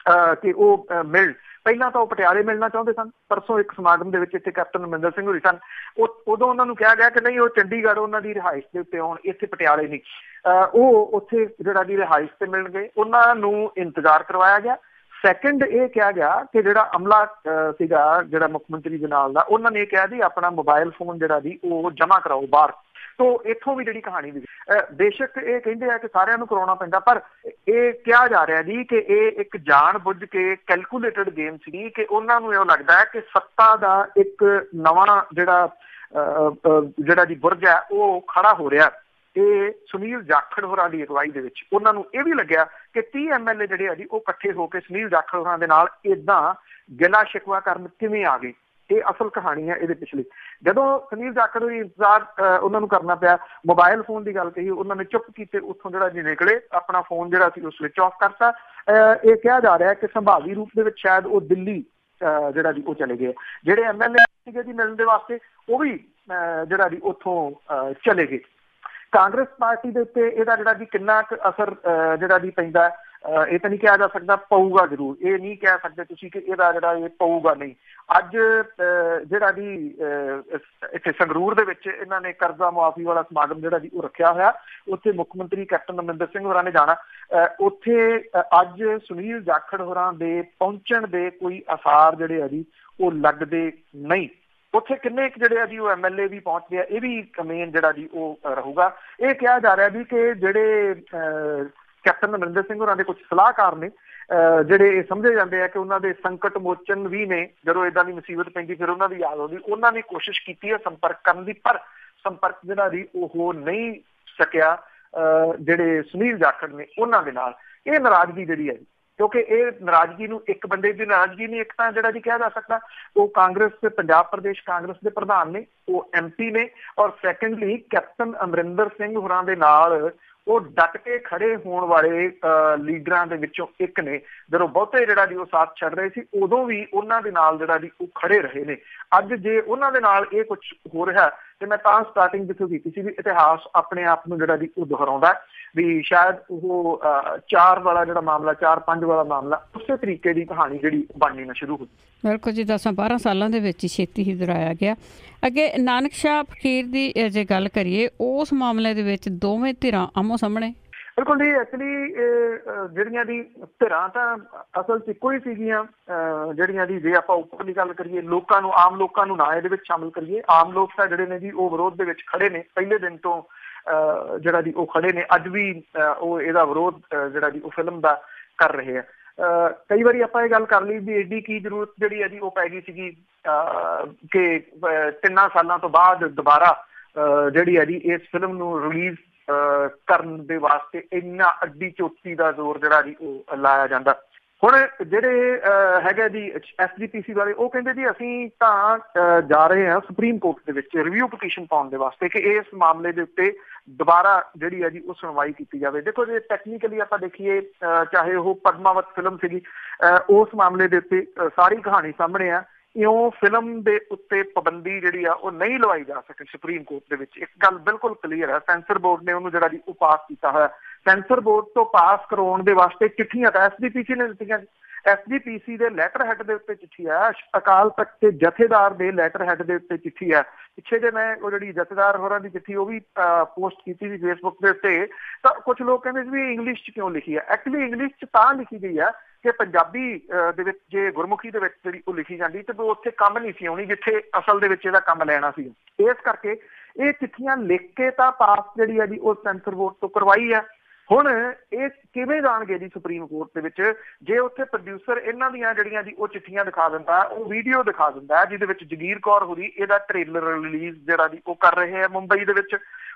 [SPEAKER 2] ਕਿ ਉਹ ਮਿਲ। ਪਹਿਲਾਂ ਤਾਂ ਉਹ ਪਟਿਆਲੇ ਮਿਲਣਾ ਚਾਹੁੰਦੇ ਸਨ। ਪਰਸੋਂ ਇੱਕ ਸਮਾਗਮ ਦੇ ਵਿੱਚ ਇੱਥੇ ਕੈਪਟਨ ਅਮਰਿੰਦਰ ਸਿੰਘ ਹੋਰੀ ਸਨ। ਉਦੋਂ ਉਹਨਾਂ ਨੂੰ ਕਿਹਾ ਗਿਆ ਕਿ ਨਹੀਂ ਉਹ ਚੰਡੀਗੜ੍ਹ ਉਹਨਾਂ ਦੀ ਰਿਹਾਇਸ਼ ਦੇ ਉੱਤੇ ਆਉਣ, ਇੱਥੇ ਪਟਿਆਲੇ ਨਹੀਂ। ਉਹ ਉੱਥੇ ਜਿਹੜਾ ਜੀ ਰਿਹਾਇਸ਼ ਤੇ ਮਿਲਣ ਗਏ, ਉਹਨਾਂ ਨੂੰ ਇੰਤਜ਼ਾਰ ਕਰਵਾਇਆ ਗਿਆ। ਸੈਕਿੰਡ ਇਹ ਕਿਹਾ ਗਿਆ ਕਿ ਜਿਹੜਾ ਅਮਲਾ ਸੀਗਾ ਜਿਹੜਾ ਮੁੱਖ ਮੰਤਰੀ ਦੇ ਨਾਲ ਦਾ, ਉਹਨਾਂ ਨੇ ਕਿਹਾ ਜੀ ਆਪਣਾ ਮੋਬਾਇਲ ਫੋਨ ਜਿਹੜਾ ਜੀ ਉਹ ਜਮ੍ਹਾਂ ਕਰਾਓ ਬਾਹਰ। ਤੋ ਇੱਥੋਂ ਵੀ ਜਿਹੜੀ ਕਹਾਣੀ ਦੀ ਬੇਸ਼ੱਕ ਇਹ ਕਹਿੰਦੇ ਆ ਕਿ ਸਾਰਿਆਂ ਨੂੰ ਕਰਾਉਣਾ ਪੈਂਦਾ, ਪਰ ਇਹ ਕਿਹਾ ਜਾ ਰਿਹਾ ਜੀ ਕਿ ਇਹ ਇੱਕ ਜਾਣ ਬੁੱਝ ਕੇ ਕੈਲਕੂਲੇਟਡ ਗੇਮ ਸੀਗੀ ਕਿ ਉਹਨਾਂ ਨੂੰ ਇਹ ਲੱਗਦਾ ਹੈ ਕਿ ਸੱਤਾ ਦਾ ਇੱਕ ਨਵਾਂ ਜਿਹੜਾ ਜੀ ਬੁਰਜ ਹੈ ਉਹ ਖੜਾ ਹੋ ਰਿਹਾ। ਇਹ ਸੁਨੀਲ ਜਾਖੜ ਹੋਰਾਂ ਦੀ ਅਗਵਾਈ ਦੇ ਵਿੱਚ ਉਹਨਾਂ ਨੂੰ ਇਹ ਵੀ ਲੱਗਿਆ ਕਿ 30 MLA ਜਿਹੜੇ ਆ ਜੀ ਉਹ ਇਕੱਠੇ ਹੋ ਕੇ ਸੁਨੀਲ ਜਾਖੜ ਹੋਰਾਂ ਦੇ ਨਾਲ ਏਦਾਂ ਗਿਲਾ ਸ਼ਿਕਵਾ ਕਰਨ ਕਿਵੇਂ ਆ ਗਏ। ਇਹ ਅਸਲ ਕਹਾਣੀ ਹੈ ਇਹਦੇ ਪਿਛਲੀ। ਜਦੋਂ ਸੁਨੀਲ ਜਾਖੜ ਹੋਰੀ ਇੰਤਜ਼ਾਰ ਉਹਨਾਂ ਨੂੰ ਕਰਨਾ ਪਿਆ, ਮੋਬਾਇਲ ਫੋਨ ਦੀ ਗੱਲ ਕਹੀ, ਉਹਨਾਂ ਨੇ ਚੁੱਪ ਕੀਤੇ, ਉੱਥੋਂ ਜਿਹੜਾ ਜੀ ਨਿਕਲੇ, ਆਪਣਾ ਫੋਨ ਜਿਹੜਾ ਸੀ ਉਹ ਸਵਿਚ ਆਫ ਕਰਤਾ। ਇਹ ਕਿਹਾ ਜਾ ਰਿਹਾ ਕਿ ਸੰਭਾਵੀ ਰੂਪ ਦੇ ਵਿੱਚ ਸ਼ਾਇਦ ਉਹ ਦਿੱਲੀ ਜਿਹੜਾ ਜੀ ਉਹ ਚਲੇ ਗਏ। ਜਿਹੜੇ MLA ਸੀਗੇ ਜੀ ਮਿਲਣ ਦੇ ਵਾਸਤੇ ਉਹ ਵੀ ਜਿਹੜਾ ਜੀ ਉੱਥੋਂ ਚਲੇ ਗਏ। ਕਾਂਗਰਸ ਪਾਰਟੀ ਦੇ ਉੱਤੇ ਇਹਦਾ ਜਿਹੜਾ ਜੀ ਕਿੰਨਾ ਕੁ ਅਸਰ ਜਿਹੜਾ ਜੀ ਪੈਂਦਾ ਇਹ ਤਾਂ ਨਹੀਂ ਕਿਹਾ ਜਾ ਸਕਦਾ, ਪਊਗਾ ਜ਼ਰੂਰ। ਇਹ ਨਹੀਂ ਕਹਿ ਸਕਦੇ ਤੁਸੀਂ ਕਿ ਇਹਦਾ ਜਿਹੜਾ ਇਹ ਪਊਗਾ ਨਹੀਂ। ਅੱਜ ਜਿਹੜਾ ਜੀ ਇੱਥੇ ਸੰਗਰੂਰ ਦੇ ਵਿੱਚ ਇਹਨਾਂ ਨੇ ਕਰਜ਼ਾ ਮੁਆਫੀ ਵਾਲਾ ਸਮਾਗਮ ਜਿਹੜਾ ਜੀ ਉਹ ਰੱਖਿਆ ਹੋਇਆ, ਉੱਥੇ ਮੁੱਖ ਮੰਤਰੀ ਕੈਪਟਨ ਅਮਰਿੰਦਰ ਸਿੰਘ ਹੋਰਾਂ ਨੇ ਜਾਣਾ। ਉੱਥੇ ਅੱਜ ਸੁਨੀਲ ਜਾਖੜ ਹੋਰਾਂ ਦੇ ਪਹੁੰਚਣ ਦੇ ਕੋਈ ਆਸਾਰ ਜਿਹੜੇ ਆ ਜੀ ਉਹ ਲੱਗਦੇ ਨਹੀਂ। ਉੱਥੇ ਕਿੰਨੇ ਕੁ ਜਿਹੜੇ ਆ ਜੀ ਉਹ MLA ਵੀ ਪਹੁੰਚਦੇ ਆ, ਇਹ ਵੀ ਮੇਨ ਜਿਹੜਾ ਜੀ ਉਹ ਰਹੂਗਾ। ਇਹ ਕਿਹਾ ਜਾ ਰਿਹਾ ਵੀ ਕਿ ਜਿਹੜੇ ਕੈਪਟਨ ਅਮਰਿੰਦਰ ਸਿੰਘ ਹੋਰਾਂ ਦੇ ਕੁਝ ਸਲਾਹਕਾਰ ਨੇ ਜਿਹੜੇ ਇਹ ਸਮਝੇ ਜਾਂਦੇ ਆ ਕਿ ਉਹਨਾਂ ਦੇ ਸੰਕਟ ਮੋਚਨ ਵੀ ਨੇ, ਜਦੋਂ ਏਦਾਂ ਦੀ ਮੁਸੀਬਤ ਪੈਂਦੀ ਫਿਰ ਉਹਨਾਂ ਦੀ ਯਾਦ ਆਉਂਦੀ। ਉਹਨਾਂ ਨੇ ਕੋਸ਼ਿਸ਼ ਕੀਤੀ ਹੈ ਸੰਪਰਕ ਕਰਨ ਦੀ, ਪਰ ਸੰਪਰਕ ਜਿਹੜਾ ਜੀ ਉਹ ਨਹੀਂ ਸਕਿਆ ਜਿਹੜੇ ਸੁਨੀਲ ਜਾਖੜ ਨੇ ਉਹਨਾਂ ਦੇ ਨਾਲ। ਇਹ ਨਾਰਾਜ਼ਗੀ ਜਿਹੜੀ ਹੈ, ਕਿਉਂਕਿ ਇਹ ਨਾਰਾਜ਼ਗੀ ਨੂੰ ਇੱਕ ਬੰਦੇ ਦੀ ਨਾਰਾਜ਼ਗੀ ਨਹੀਂ, ਇੱਕ ਤਾਂ ਜਿਹੜਾ ਜੀ ਕਿਹਾ ਜਾ ਸਕਦਾ ਉਹ ਕਾਂਗਰਸ ਪੰਜਾਬ ਪ੍ਰਦੇਸ਼ ਕਾਂਗਰਸ ਦੇ ਪ੍ਰਧਾਨ ਨੇ, ਉਹ MP ਨੇ, ਔਰ ਸੈਕੰਡਲੀ ਕੈਪਟਨ ਅਮਰਿੰਦਰ ਸਿੰਘ ਹੋਰਾਂ ਦੇ ਨਾਲ ਉਹ ਡਟ ਕੇ ਖੜੇ ਹੋਣ ਵਾਲੇ ਲੀਡਰਾਂ ਦੇ ਵਿੱਚੋਂ ਇੱਕ ਨੇ। ਜਦੋਂ ਬਹੁਤੇ ਜਿਹੜਾ ਜੀ ਉਹ ਸਾਥ ਛੱਡ ਰਹੇ ਸੀ ਉਦੋਂ ਵੀ ਉਹਨਾਂ ਦੇ ਨਾਲ ਜਿਹੜਾ ਜੀ ਉਹ ਖੜੇ ਰਹੇ ਨੇ। ਅੱਜ ਜੇ ਉਹਨਾਂ ਦੇ ਨਾਲ ਇਹ ਕੁਛ ਹੋ ਰਿਹਾ ਤੇ ਮੈਂ ਤਾਂ ਸਟਾਰਟਿੰਗ ਜਿੱਥੋਂ ਕੀਤੀ ਸੀ ਵੀ ਇਤਿਹਾਸ ਆਪਣੇ ਆਪ ਨੂੰ ਜਿਹੜਾ ਜੀ ਉਹ ਦੁਹਰਾਉਂਦਾ ਵੀ ਸ਼ਾਇਦ ਉਹ 4 ਵਾਲਾ ਜਿਹੜਾ ਮਾਮਲਾ 4-5 ਵਾਲਾ ਮਾਮਲਾ ਉਸੇ ਤਰੀਕੇ ਦੀ ਕਹਾਣੀ ਜਿਹੜੀ ਬਣਨੀ ਨਾ ਸ਼ੁਰੂ ਹੋ।
[SPEAKER 1] ਬਿਲਕੁਲ ਜੀ, 10-12 ਸਾਲਾਂ ਦੇ ਵਿੱਚ ਹੀ ਛੇਤੀ ਹੀ ਦੁਹਰਾਇਆ ਗਿਆ। ਅੱਗੇ ਨਾਨਕ ਸ਼ਾਹ ਫਕੀਰ ਦੀ ਜੇ ਗੱਲ ਕਰੀਏ, ਉਸ ਮਾਮਲੇ ਦੇ ਵਿੱਚ ਦੋਵੇਂ ਧਿਰਾਂ ਆਮੋ ਸਾਹਮਣੇ।
[SPEAKER 2] ਬਿਲਕੁਲ ਜੀ, ਐਕਚੁਅਲੀ ਜਿਹੜੀਆਂ ਦੀ ਧਿਰਾਂ ਤਾਂ ਅਸਲ 'ਚ ਇੱਕੋ ਹੀ ਸੀਗੀਆਂ। ਜਿਹੜੀਆਂ ਦੀ ਜੇ ਆਪਾਂ ਉੱਪਰਲੀ ਗੱਲ ਕਰੀਏ, ਲੋਕਾਂ ਨੂੰ, ਆਮ ਲੋਕਾਂ ਨੂੰ ਨਾ ਇਹਦੇ ਵਿੱਚ ਸ਼ਾਮਿਲ ਕਰੀਏ, ਆਮ ਲੋਕ ਤਾਂ ਜਿਹੜੇ ਨੇ ਜੀ ਉਹ ਵਿਰੋਧ ਦੇ ਵਿੱਚ ਖੜੇ ਨੇ, ਪਹਿਲੇ ਦਿਨ ਤੋਂ ਜਿਹੜਾ ਜੀ ਉਹ ਖੜੇ ਨੇ। ਅੱਜ ਵੀ ਉਹ ਇਹਦਾ ਵਿਰੋਧ ਜਿਹੜਾ ਜੀ ਉਹ ਫਿਲਮ ਦਾ ਕਰ ਰਹੇ ਆ। ਕਈ ਵਾਰੀ ਆਪਾਂ ਇਹ ਗੱਲ ਕਰ ਲਈ ਵੀ ਐਡੀ ਕੀ ਜ਼ਰੂਰਤ ਜਿਹੜੀ ਹੈ ਜੀ ਉਹ ਪੈ ਗਈ ਸੀਗੀ ਕਿ 3 ਸਾਲਾਂ ਤੋਂ ਬਾਅਦ ਦੁਬਾਰਾ ਜਿਹੜੀ ਹੈ ਜੀ ਇਸ ਫਿਲਮ ਨੂੰ ਰਿਲੀਜ਼ ਕਰਨ ਦੇ ਵਾਸਤੇ ਇੰਨਾ ਅੱਡੀ ਚੋਟੀ ਦਾ ਜ਼ੋਰ ਜਿਹੜਾ ਜੀ ਉਹ ਲਾਇਆ ਜਾਂਦਾ। ਹੁਣ ਜਿਹੜੇ ਹੈਗਾ ਜੀ SGPC ਵਾਲੇ, ਉਹ ਕਹਿੰਦੇ ਜੀ ਅਸੀਂ ਤਾਂ ਜਾ ਰਹੇ ਹਾਂ ਸੁਪਰੀਮ ਕੋਰਟ ਦੇ ਵਿੱਚ ਰਿਵਿਊ ਪਟੀਸ਼ਨ ਪਾਉਣ ਦੇ ਵਾਸਤੇ ਕਿ ਇਸ ਮਾਮਲੇ ਦੇ ਉੱਤੇ ਦੁਬਾਰਾ ਜਿਹੜੀ ਹੈ ਜੀ ਉਹ ਸੁਣਵਾਈ ਕੀਤੀ ਜਾਵੇ। ਦੇਖੋ ਜੇ ਟੈਕਨੀਕਲੀ ਆਪਾਂ ਦੇਖੀਏ, ਚਾਹੇ ਉਹ ਪਦਮਾਵਤ ਫਿਲਮ ਸੀਗੀ, ਉਸ ਮਾਮਲੇ ਦੇ ਉੱਤੇ ਸਾਰੀ ਕਹਾਣੀ ਸਾਹਮਣੇ ਆ। ਇਉਂ ਫਿਲਮ ਦੇ ਉੱਤੇ ਪਾਬੰਦੀ ਜਿਹੜੀ ਆ ਉਹ ਨਹੀਂ ਲਵਾਈ ਜਾ ਸਕੇ ਸੁਪਰੀਮ ਕੋਰਟ ਦੇ ਵਿੱਚ। ਇੱਕ ਗੱਲ ਬਿਲਕੁਲ ਕਲੀਅਰ ਹੈ, ਸੈਂਸਰ ਬੋਰਡ ਨੇ ਉਹਨੂੰ ਜਿਹੜਾ ਜੀ ਉਹ ਪਾਸ ਕੀਤਾ ਹੋਇਆ। ਸੈਂਸਰ ਬੋਰਡ ਤੋਂ ਪਾਸ ਕਰਵਾਉਣ ਦੇ ਵਾਸਤੇ ਚਿੱਠੀਆਂ ਤਾਂ SGPC ਨੇ ਦਿੱਤੀਆਂ। SGPC ਦੇ ਲੈਟਰ ਹੈਡ ਦੇ ਉੱਤੇ ਚਿੱਠੀ ਹੈ, ਅਕਾਲ ਤਖਤ ਦੇ ਜਥੇਦਾਰ ਦੇ ਲੈਟਰ ਹੈਡ ਦੇ ਉੱਤੇ ਚਿੱਠੀ ਹੈ। ਪਿੱਛੇ ਜੇ ਮੈਂ ਉਹ ਜਿਹੜੀ ਜਥੇਦਾਰ ਹੋਰਾਂ ਦੀ ਚਿੱਠੀ ਉਹ ਵੀ ਪੋਸਟ ਕੀਤੀ ਸੀ ਫੇਸਬੁੱਕ ਦੇ ਉੱਤੇ, ਤਾਂ ਕੁਝ ਲੋਕ ਕਹਿੰਦੇ ਸੀ ਵੀ ਇੰਗਲਿਸ਼ 'ਚ ਕਿਉਂ ਲਿਖੀ ਹੈ। ਐਕਚੁਅਲੀ ਇੰਗਲਿਸ਼ 'ਚ ਤਾਂ ਲਿਖੀ ਗਈ ਹੈ ਕਿ ਪੰਜਾਬੀ ਦੇ ਵਿੱਚ ਜੇ ਗੁਰਮੁਖੀ ਦੇ ਵਿੱਚ ਜਿਹੜੀ ਉਹ ਲਿਖੀ ਜਾਂਦੀ ਤੇ ਉੱਥੇ ਕੰਮ ਨਹੀਂ ਸੀ ਆਉਣੀ ਜਿੱਥੇ ਅਸਲ ਦੇ ਵਿੱਚ ਇਹਦਾ ਕੰਮ ਲੈਣਾ ਸੀ। ਇਸ ਕਰਕੇ ਇਹ ਚਿੱਠੀਆਂ ਲਿਖ ਕੇ ਤਾਂ ਪਾਸ ਜਿਹੜੀ ਹੈ ਜੀ ਉਹ ਸੈਂਸਰ ਬੋਰਡ ਤੋਂ ਕਰਵਾਈ ਹੈ। ਹੁਣ ਇਹ ਕਿਵੇਂ ਜਾਣਗੇ ਜੀ ਸੁਪਰੀਮ ਕੋਰਟ ਦੇ ਵਿੱਚ ਜੇ ਉੱਥੇ ਪ੍ਰੋਡਿਊਸਰ ਇਹਨਾਂ ਦੀਆਂ ਜਿਹੜੀਆਂ ਜੀ ਉਹ ਚਿੱਠੀਆਂ ਦਿਖਾ ਦਿੰਦਾ, ਉਹ ਵੀਡੀਓ ਦਿਖਾ ਦਿੰਦਾ ਜਿਹਦੇ ਵਿੱਚ ਜਗੀਰ ਕੌਰ ਹੋਰੀ ਇਹਦਾ ਟ੍ਰੇਲਰ ਰਿਲੀਜ਼ ਜਿਹੜਾ ਜੀ ਉਹ ਕਰ ਰਹੇ ਆ ਮੁੰਬਈ ਦੇ ਵਿੱਚ।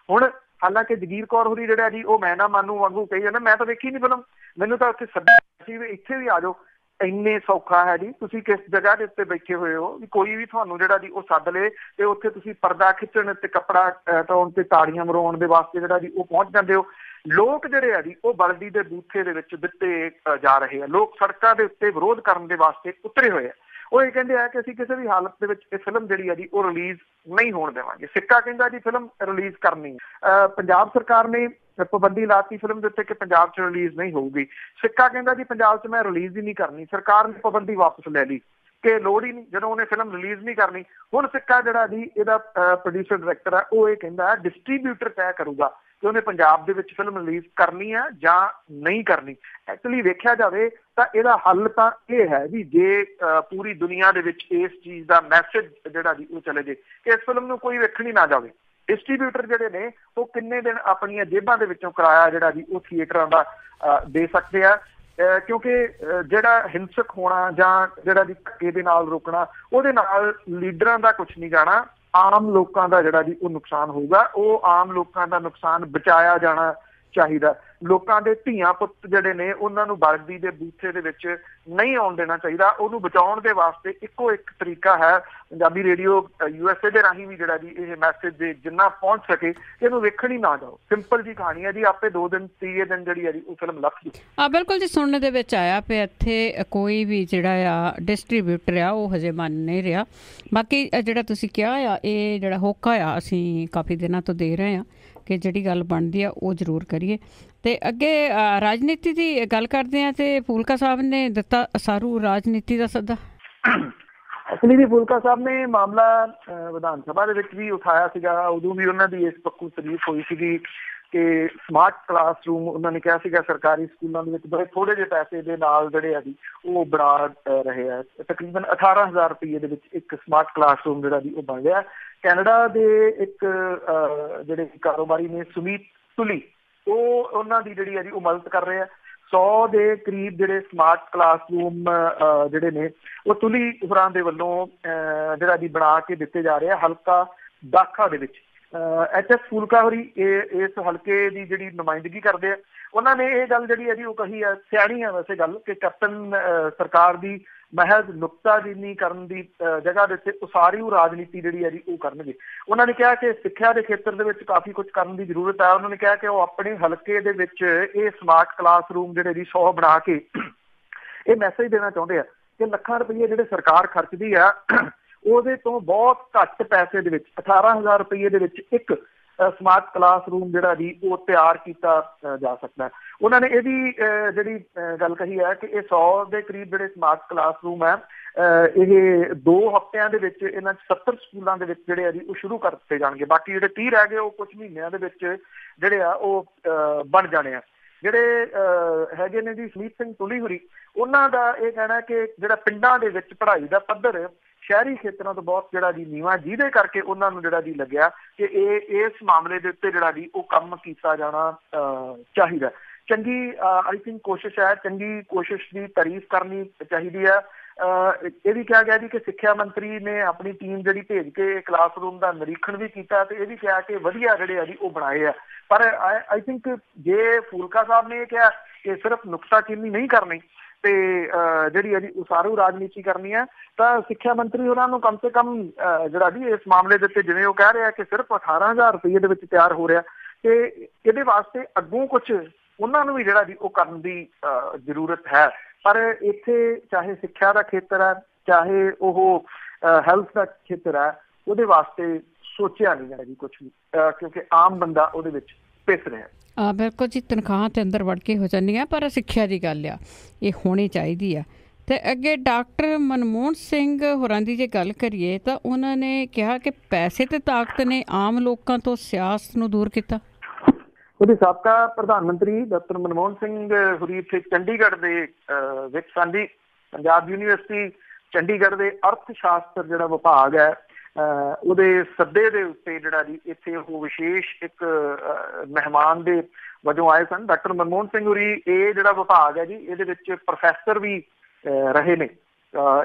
[SPEAKER 2] ਹੁਣ ਹਾਲਾਂਕਿ ਜਗੀਰ ਕੌਰ ਹੋਰੀ ਜਿਹੜਾ ਜੀ ਉਹ ਮੈਂ ਨਾ ਮਾਨੂ ਵਾਂਗੂ ਕਹੀ ਜਾਂਦਾ ਮੈਂ ਤਾਂ ਵੇਖੀ ਨਹੀਂ ਫਿਲਮ, ਮੈਨੂੰ ਤਾਂ ਉੱਥੇ ਸੱਦਿਆ ਸੀ ਵੀ ਇੱਥੇ ਵੀ ਆ ਜਾਓ, ਇੰਨੇ ਸੌਖਾ ਹੈ ਜੀ, ਤੁਸੀਂ ਕਿਸ ਜਗ੍ਹਾ ਦੇ ਉੱਤੇ ਬੈਠੇ ਹੋਏ ਹੋ ਵੀ ਕੋਈ ਵੀ ਤੁਹਾਨੂੰ ਜਿਹੜਾ ਜੀ ਉਹ ਸੱਦ ਲਏ ਤੇ ਉੱਥੇ ਤੁਸੀਂ ਪਰਦਾ ਖਿੱਚਣ ਤੇ ਕੱਪੜਾ ਧੋਣ ਤੇ ਤਾੜੀਆਂ ਮਰਾਉਣ ਦੇ ਵਾਸਤੇ ਜਿਹੜਾ ਜੀ ਉਹ ਪਹੁੰਚ ਜਾਂਦੇ ਹੋ। ਲੋਕ ਜਿਹੜੇ ਆ ਜੀ ਉਹ ਬਲਦੀ ਦੇ ਬੂਥੇ ਦੇ ਵਿੱਚ ਦਿੱਤੇ ਜਾ ਰਹੇ ਆ, ਲੋਕ ਸੜਕਾਂ ਦੇ ਉੱਤੇ ਵਿਰੋਧ ਕਰਨ ਦੇ ਵਾਸਤੇ ਉਤਰੇ ਹੋਏ ਆ। ਉਹ ਇਹ ਕਹਿੰਦੇ ਆ ਕਿ ਅਸੀਂ ਕਿਸੇ ਵੀ ਹਾਲਤ ਦੇ ਵਿੱਚ ਇਹ ਫਿਲਮ ਜਿਹੜੀ ਆ ਜੀ ਉਹ ਰਿਲੀਜ਼ ਨਹੀਂ ਹੋਣ ਦੇਵਾਂਗੇ। ਸਿੱਕਾ ਕਹਿੰਦਾ ਜੀ ਫਿਲਮ ਰਿਲੀਜ਼ ਕਰਨੀ ਹੈ। ਪੰਜਾਬ ਸਰਕਾਰ ਨੇ ਪਾਬੰਦੀ ਲਾਤੀ ਫਿਲਮ ਦੇ ਉੱਤੇ ਕਿ ਪੰਜਾਬ 'ਚ ਰਿਲੀਜ਼ ਨਹੀਂ ਹੋਊਗੀ। ਸਿੱਕਾ ਕਹਿੰਦਾ ਜੀ ਪੰਜਾਬ 'ਚ ਮੈਂ ਰਿਲੀਜ਼ ਹੀ ਨਹੀਂ ਕਰਨੀ। ਸਰਕਾਰ ਨੇ ਪਾਬੰਦੀ ਵਾਪਸ ਲੈ ਲਈ ਕਿ ਲੋੜ ਹੀ ਨਹੀਂ, ਜਦੋਂ ਉਹਨੇ ਫਿਲਮ ਰਿਲੀਜ਼ ਨਹੀਂ ਕਰਨੀ। ਹੁਣ ਸਿੱਕਾ ਜਿਹੜਾ ਜੀ ਇਹਦਾ ਪ੍ਰੋਡਿਊਸਰ ਡਾਇਰੈਕਟਰ ਆ ਉਹ ਇਹ ਕਹਿੰਦਾ ਡਿਸਟਰੀਬਿਊਟਰ ਤੈਅ ਕਰੂਗਾ ਕਿ ਉਹਨੇ ਪੰਜਾਬ ਦੇ ਵਿੱਚ ਫਿਲਮ ਰਿਲੀਜ਼ ਕਰਨੀ ਆ ਜਾਂ ਨਹੀਂ ਕਰਨੀ। ਐਕਚੁਅਲੀ ਵੇਖਿਆ ਜਾਵੇ ਤਾਂ ਇਹਦਾ ਹੱਲ ਤਾਂ ਇਹ ਹੈ ਵੀ ਜੇ ਪੂਰੀ ਦੁਨੀਆ ਦੇ ਵਿੱਚ ਇਸ ਚੀਜ਼ ਦਾ ਮੈਸੇਜ ਜਿਹੜਾ ਜੀ ਉਹ ਚਲੇ ਜੇ ਕਿ ਇਸ ਫਿਲਮ ਨੂੰ ਕੋਈ ਵੇਖਣ ਹੀ ਨਾ ਜਾਵੇ। ਡਿਸਟਰੀਬਿਊਟਰ ਜਿਹੜੇ ਨੇ ਉਹ ਕਿੰਨੇ ਦਿਨ ਆਪਣੀਆਂ ਜੇਬਾਂ ਦੇ ਵਿੱਚੋਂ ਕਿਰਾਇਆ ਜਿਹੜਾ ਜੀ ਉਹ ਥੀਏਟਰਾਂ ਦਾ ਦੇ ਸਕਦੇ ਆ, ਕਿਉਂਕਿ ਜਿਹੜਾ ਹਿੰਸਕ ਹੋਣਾ ਜਾਂ ਜਿਹੜਾ ਜੀ ਧੱਕੇ ਦੇ ਨਾਲ ਰੋਕਣਾ ਉਹਦੇ ਨਾਲ ਲੀਡਰਾਂ ਦਾ ਕੁਛ ਨਹੀਂ ਜਾਣਾ, ਆਮ ਲੋਕਾਂ ਦਾ ਜਿਹੜਾ ਜੀ ਉਹ ਨੁਕਸਾਨ ਹੋਊਗਾ। ਉਹ ਆਮ ਲੋਕਾਂ ਦਾ ਨੁਕਸਾਨ ਬਚਾਇਆ ਜਾਣਾ ਚਾਹੀਦਾ। ਲੋਕਾਂ ਦੇ ਧੀਆਂ ਪੁੱਤ ਜਿਹੜੇ ਨੇ ਉਹਨਾਂ ਨੂੰ ਵਰਦੀ ਦੇ ਬੂਥੇ ਦੇ ਵਿੱਚ ਨਹੀਂ ਆਉਣ ਦੇਣਾ ਚਾਹੀਦਾ। ਉਹਨੂੰ ਬਚਾਉਣ ਦੇ ਵਾਸਤੇ ਇੱਕੋ ਇੱਕ ਤਰੀਕਾ ਹੈ, ਪੰਜਾਬੀ ਰੇਡੀਓ USA ਦੇ ਰਾਹੀਂ ਵੀ ਜਿਹੜਾ ਜੀ ਇਹ ਮੈਸੇਜ ਦੇ ਜਿੰਨਾ ਪਹੁੰਚ ਸਕੇ ਇਹਨੂੰ ਵੇਖਣ ਹੀ ਨਾ ਜਾਓ। ਸਿੰਪਲ ਜੀ ਕਹਾਣੀ ਹੈ ਜੀ, ਆਪੇ 2 ਦਿਨ 3 ਦਿਨ ਜਿਹੜੀ ਹੈ ਜੀ ਉਹ ਫਿਲਮ ਲੱਭ ਗਈ।
[SPEAKER 1] ਬਿਲਕੁਲ ਜੀ, ਸੁਣਨ ਦੇ ਵਿੱਚ ਆਇਆ ਪਿਆ ਇੱਥੇ ਕੋਈ ਵੀ ਜਿਹੜਾ ਆ ਡਿਸਟਰੀਬਿਊਟਰ ਆ ਉਹ ਹਜੇ ਮੰਨ ਨਹੀਂ ਰਿਹਾ। ਬਾਕੀ ਜਿਹੜਾ ਤੁਸੀਂ ਕਿਹਾ ਆ ਇਹ ਜਿਹੜਾ ਹੋਕਾ ਆ ਅਸੀਂ ਕਾਫੀ ਦਿਨਾਂ ਤੋਂ ਦੇ ਰਹੇ ਹਾਂ ਕਿ ਜਿਹੜੀ ਗੱਲ ਬਣਦੀ ਆ ਉਹ ਜ਼ਰੂਰ ਕਰੀਏ। ਤੇ ਅੱਗੇ ਰਾਜਨੀਤੀ ਦੀ ਗੱਲ ਕਰਦੇ ਹਾਂ ਤੇ ਫੂਲਕਾ ਸਾਹਿਬ ਨੇ ਦਿੱਤਾ ਸਾਰੂ ਰਾਜਨੀਤੀ ਦਾ ਸੱਦਾ।
[SPEAKER 2] ਅਸਲੀ ਵੀ ਫੂਲਕਾ ਸਾਹਿਬ ਨੇ ਮਾਮਲਾ ਵਿਧਾਨ ਸਭਾ ਦੇ ਵਿੱਚ ਵੀ ਉਠਾਇਆ ਸੀਗਾ। ਉਦੋਂ ਵੀ ਉਹਨਾਂ ਦੀ ਇਸ ਪੱਖੋਂ ਤਾਰੀਫ ਹੋਈ ਸੀਗੀ ਕਿ ਸਮਾਰਟ ਕਲਾਸਰੂਮ ਉਹਨਾਂ ਨੇ ਕਿਹਾ ਸੀਗਾ ਸਰਕਾਰੀ ਸਕੂਲਾਂ ਦੇ ਵਿੱਚ ਬੜੇ ਥੋੜੇ ਜਿਹੇ ਪੈਸੇ ਦੇ ਨਾਲ ਜਿਹੜੇ ਆ ਜੀ ਉਹ ਬਣਾ ਰਹੇ ਆ। ਤਕਰੀਬਨ 18,000 ਰੁਪਏ ਦੇ ਵਿੱਚ ਇੱਕ ਸਮਾਰਟ ਕਲਾਸਰੂਮ ਜਿਹੜਾ ਜੀ ਉਹ ਬਣ ਰਿਹਾ। ਕੈਨੇਡਾ ਦੇ ਇੱਕ ਜਿਹੜੇ ਕਾਰੋਬਾਰੀ ਨੇ ਸੁਮੀਤ ਤੁਲੀ, ਉਹ ਉਹਨਾਂ ਦੀ ਜਿਹੜੀ ਹੈ ਜੀ ਉਹ ਮਦਦ ਕਰ ਰਹੇ ਆ। 100 ਦੇ ਕਰੀਬ ਜਿਹੜੇ ਸਮਾਰਟ ਕਲਾਸਰੂਮ ਜਿਹੜੇ ਨੇ ਉਹ ਤੁਲੀ ਹੋਰਾਂ ਦੇ ਵੱਲੋਂ ਜਿਹੜਾ ਜੀ ਬਣਾ ਕੇ ਦਿੱਤੇ ਜਾ ਰਹੇ ਆ ਹਲਕਾ ਦਾਖਾ ਦੇ ਵਿੱਚ। HS ਫੂਲਕਾ ਹੋਰੀ ਇਸ ਹਲਕੇ ਦੀ ਜਿਹੜੀ ਨੁਮਾਇੰਦਗੀ ਕਰਦੇ ਆ। ਉਹਨਾਂ ਨੇ ਇਹ ਗੱਲ ਜਿਹੜੀ ਹੈ ਜੀ ਉਹ ਕਹੀ ਆ, ਸਿਆਣੀ ਆ ਵੈਸੇ ਗੱਲ, ਕਿ ਕੈਪਟਨ ਸਰਕਾਰ ਦੀ ਮਹਿਜ਼ ਨੁਕਤਾਚੀਨੀ ਕਰਨ ਦੀ ਜਗ੍ਹਾ ਦੇ ਉੱਤੇ ਉਸਾਰੀ ਰਾਜਨੀਤੀ ਜਿਹੜੀ ਹੈ ਜੀ ਉਹ ਕਰਨਗੇ। ਉਹਨਾਂ ਨੇ ਕਿਹਾ ਕਿ ਸਿੱਖਿਆ ਦੇ ਖੇਤਰ ਦੇ ਵਿੱਚ ਕਾਫੀ ਕੁਝ ਕਰਨ ਦੀ ਜ਼ਰੂਰਤ ਹੈ। ਉਹਨਾਂ ਨੇ ਕਿਹਾ ਕਿ ਉਹ ਆਪਣੇ ਹਲਕੇ ਦੇ ਵਿੱਚ ਇਹ ਸਮਾਰਟ ਕਲਾਸਰੂਮ ਜਿਹੜੇ ਜੀ 100 ਬਣਾ ਕੇ ਇਹ ਮੈਸੇਜ ਦੇਣਾ ਚਾਹੁੰਦੇ ਆ ਕਿ ਲੱਖਾਂ ਰੁਪਏ ਜਿਹੜੇ ਸਰਕਾਰ ਖਰਚਦੀ ਆ ਉਹਦੇ ਤੋਂ ਬਹੁਤ ਘੱਟ ਪੈਸੇ ਦੇ ਵਿੱਚ 18,000 ਰੁਪਏ ਦੇ ਵਿੱਚ ਇੱਕ ਸਮਾਰਟ ਕਲਾਸਰੂਮ ਜਿਹੜਾ ਜੀ ਉਹ ਤਿਆਰ ਕੀਤਾ ਜਾ ਸਕਦਾ। ਉਹਨਾਂ ਨੇ ਇਹਦੀ ਜਿਹੜੀ ਗੱਲ ਕਹੀ ਹੈ ਕਿ ਇਹ 100 ਦੇ ਕਰੀਬ ਜਿਹੜੇ ਸਮਾਰਟ ਕਲਾਸਰੂਮ ਹੈ ਇਹ 2 ਹਫ਼ਤਿਆਂ ਦੇ ਵਿੱਚ ਇਹਨਾਂ 'ਚ 70 ਸਕੂਲਾਂ ਦੇ ਵਿੱਚ ਜਿਹੜੇ ਆ ਜੀ ਉਹ ਸ਼ੁਰੂ ਕਰ ਦਿੱਤੇ ਜਾਣਗੇ। ਬਾਕੀ ਜਿਹੜੇ 30 ਰਹਿ ਗਏ ਉਹ ਕੁਝ ਮਹੀਨਿਆਂ ਦੇ ਵਿੱਚ ਜਿਹੜੇ ਆ ਉਹ ਬਣ ਜਾਣੇ ਆ। ਜਿਹੜੇ ਹੈਗੇ ਨੇ ਜੀ ਸੁਮੀਤ ਸਿੰਘ ਤੁਲੀ ਹੋਰੀ, ਉਹਨਾਂ ਦਾ ਇਹ ਕਹਿਣਾ ਕਿ ਜਿਹੜਾ ਪਿੰਡਾਂ ਦੇ ਵਿੱਚ ਪੜ੍ਹਾਈ ਦਾ ਪੱਧਰ ਸ਼ਹਿਰੀ ਖੇਤਰਾਂ ਤੋਂ ਬਹੁਤ ਜਿਹੜਾ ਜੀ ਨੀਵਾਂ, ਜਿਹਦੇ ਕਰਕੇ ਉਹਨਾਂ ਨੂੰ ਜਿਹੜਾ ਜੀ ਲੱਗਿਆ ਕਿ ਇਸ ਮਾਮਲੇ ਦੇ ਉੱਤੇ ਜਿਹੜਾ ਜੀ ਉਹ ਕੰਮ ਕੀਤਾ ਜਾਣਾ ਚਾਹੀਦਾ। ਚੰਗੀ ਆਈ ਥਿੰਕ ਕੋਸ਼ਿਸ਼ ਹੈ, ਚੰਗੀ ਕੋਸ਼ਿਸ਼ ਦੀ ਤਾਰੀਫ ਕਰਨੀ ਚਾਹੀਦੀ ਹੈ। ਇਹ ਵੀ ਕਿਹਾ ਗਿਆ ਜੀ ਕਿ ਸਿੱਖਿਆ ਮੰਤਰੀ ਨੇ ਆਪਣੀ ਟੀਮ ਜਿਹੜੀ ਭੇਜ ਕੇ ਕਲਾਸਰੂਮ ਦਾ ਨਿਰੀਖਣ ਵੀ ਕੀਤਾ ਤੇ ਇਹ ਵੀ ਕਿਹਾ ਕਿ ਵਧੀਆ ਜਿਹੜੇ ਆ ਜੀ ਉਹ ਬਣਾਏ ਆ। ਪਰ ਆਈ ਥਿੰਕ ਜੇ ਫੂਲਕਾ ਸਾਹਿਬ ਨੇ ਇਹ ਕਿਹਾ ਕਿ ਸਿਰਫ ਨੁਕਤਾਚੀਨੀ ਨਹੀਂ ਕਰਨੀ ਤੇ ਜਿਹੜੀ ਹੈ ਜੀ ਉਸਾਰੂ ਰਾਜਨੀਤੀ ਕਰਨੀ ਹੈ, ਤਾਂ ਸਿੱਖਿਆ ਮੰਤਰੀ ਉਹਨਾਂ ਨੂੰ ਕਮ ਸੇ ਕਮ ਜਿਹੜਾ ਜੀ ਇਸ ਮਾਮਲੇ ਦੇ ਉੱਤੇ ਜਿਵੇਂ ਉਹ ਕਹਿ ਰਿਹਾ ਕਿ ਸਿਰਫ 18,000 ਰੁਪਏ ਦੇ ਵਿੱਚ ਤਿਆਰ ਹੋ ਰਿਹਾ ਤੇ ਇਹਦੇ ਵਾਸਤੇ ਅੱਗੋਂ ਕੁਛ ਉਹਨਾਂ ਨੂੰ ਵੀ ਜਿਹੜਾ ਜੀ ਉਹ ਕਰਨ ਦੀ ਜ਼ਰੂਰਤ ਹੈ। ਪਰ ਇੱਥੇ ਚਾਹੇ ਸਿੱਖਿਆ ਦਾ ਖੇਤਰ ਹੈ, ਚਾਹੇ ਉਹ ਹੈਲਥ ਦਾ ਖੇਤਰ ਹੈ, ਉਹਦੇ ਵਾਸਤੇ ਸੋਚਿਆ ਨਹੀਂ ਗਿਆ ਜੀ ਕੁਛ ਵੀ, ਕਿਉਂਕਿ ਆਮ ਬੰਦਾ ਉਹਦੇ ਵਿੱਚ ਪਿਸ ਰਿਹਾ।
[SPEAKER 1] ਬਿਲਕੁਲ ਜੀ, ਤਨਖਾਹਾਂ ਤੇ ਅੰਦਰ ਵੜ ਕੇ ਹੋ ਜਾਂਦੀਆਂ, ਪਰ ਸਿੱਖਿਆ ਦੀ ਗੱਲ ਆ ਇਹ ਹੋਣੀ ਚਾਹੀਦੀ ਆ। ਤੇ ਅੱਗੇ ਡਾਕਟਰ ਮਨਮੋਹਨ ਸਿੰਘ ਹੋਰਾਂ ਦੀ ਜੇ ਗੱਲ ਕਰੀਏ ਤਾਂ ਉਹਨਾਂ ਨੇ ਕਿਹਾ ਕਿ ਪੈਸੇ ਤੇ ਤਾਕਤ ਨੇ ਆਮ ਲੋਕਾਂ ਤੋਂ ਸਿਆਸਤ ਨੂੰ ਦੂਰ ਕੀਤਾ।
[SPEAKER 2] ਉਹਦੇ ਸਾਬਕਾ ਪ੍ਰਧਾਨ ਮੰਤਰੀ ਡਾਕਟਰ ਮਨਮੋਹਨ ਸਿੰਘ ਹੋਰੀ ਇੱਥੇ ਚੰਡੀਗੜ੍ਹ ਦੇ ਵਿੱਚ ਸਾਡੀ ਪੰਜਾਬ ਯੂਨੀਵਰਸਿਟੀ ਚੰਡੀਗੜ੍ਹ ਦੇ ਅਰਥ ਸ਼ਾਸਤਰ ਜਿਹੜਾ ਵਿਭਾਗ ਹੈ ਉਹਦੇ ਸੱਦੇ ਦੇ ਉੱਤੇ ਜਿਹੜਾ ਜੀ ਇੱਥੇ ਉਹ ਵਿਸ਼ੇਸ਼ ਇੱਕ ਮਹਿਮਾਨ ਦੇ ਵਜੋਂ ਆਏ ਸਨ। ਡਾਕਟਰ ਮਨਮੋਹਨ ਸਿੰਘ ਹੋਰੀ ਇਹ ਜਿਹੜਾ ਵਿਭਾਗ ਹੈ ਜੀ ਇਹਦੇ ਵਿੱਚ ਪ੍ਰੋਫੈਸਰ ਵੀ ਰਹੇ ਨੇ।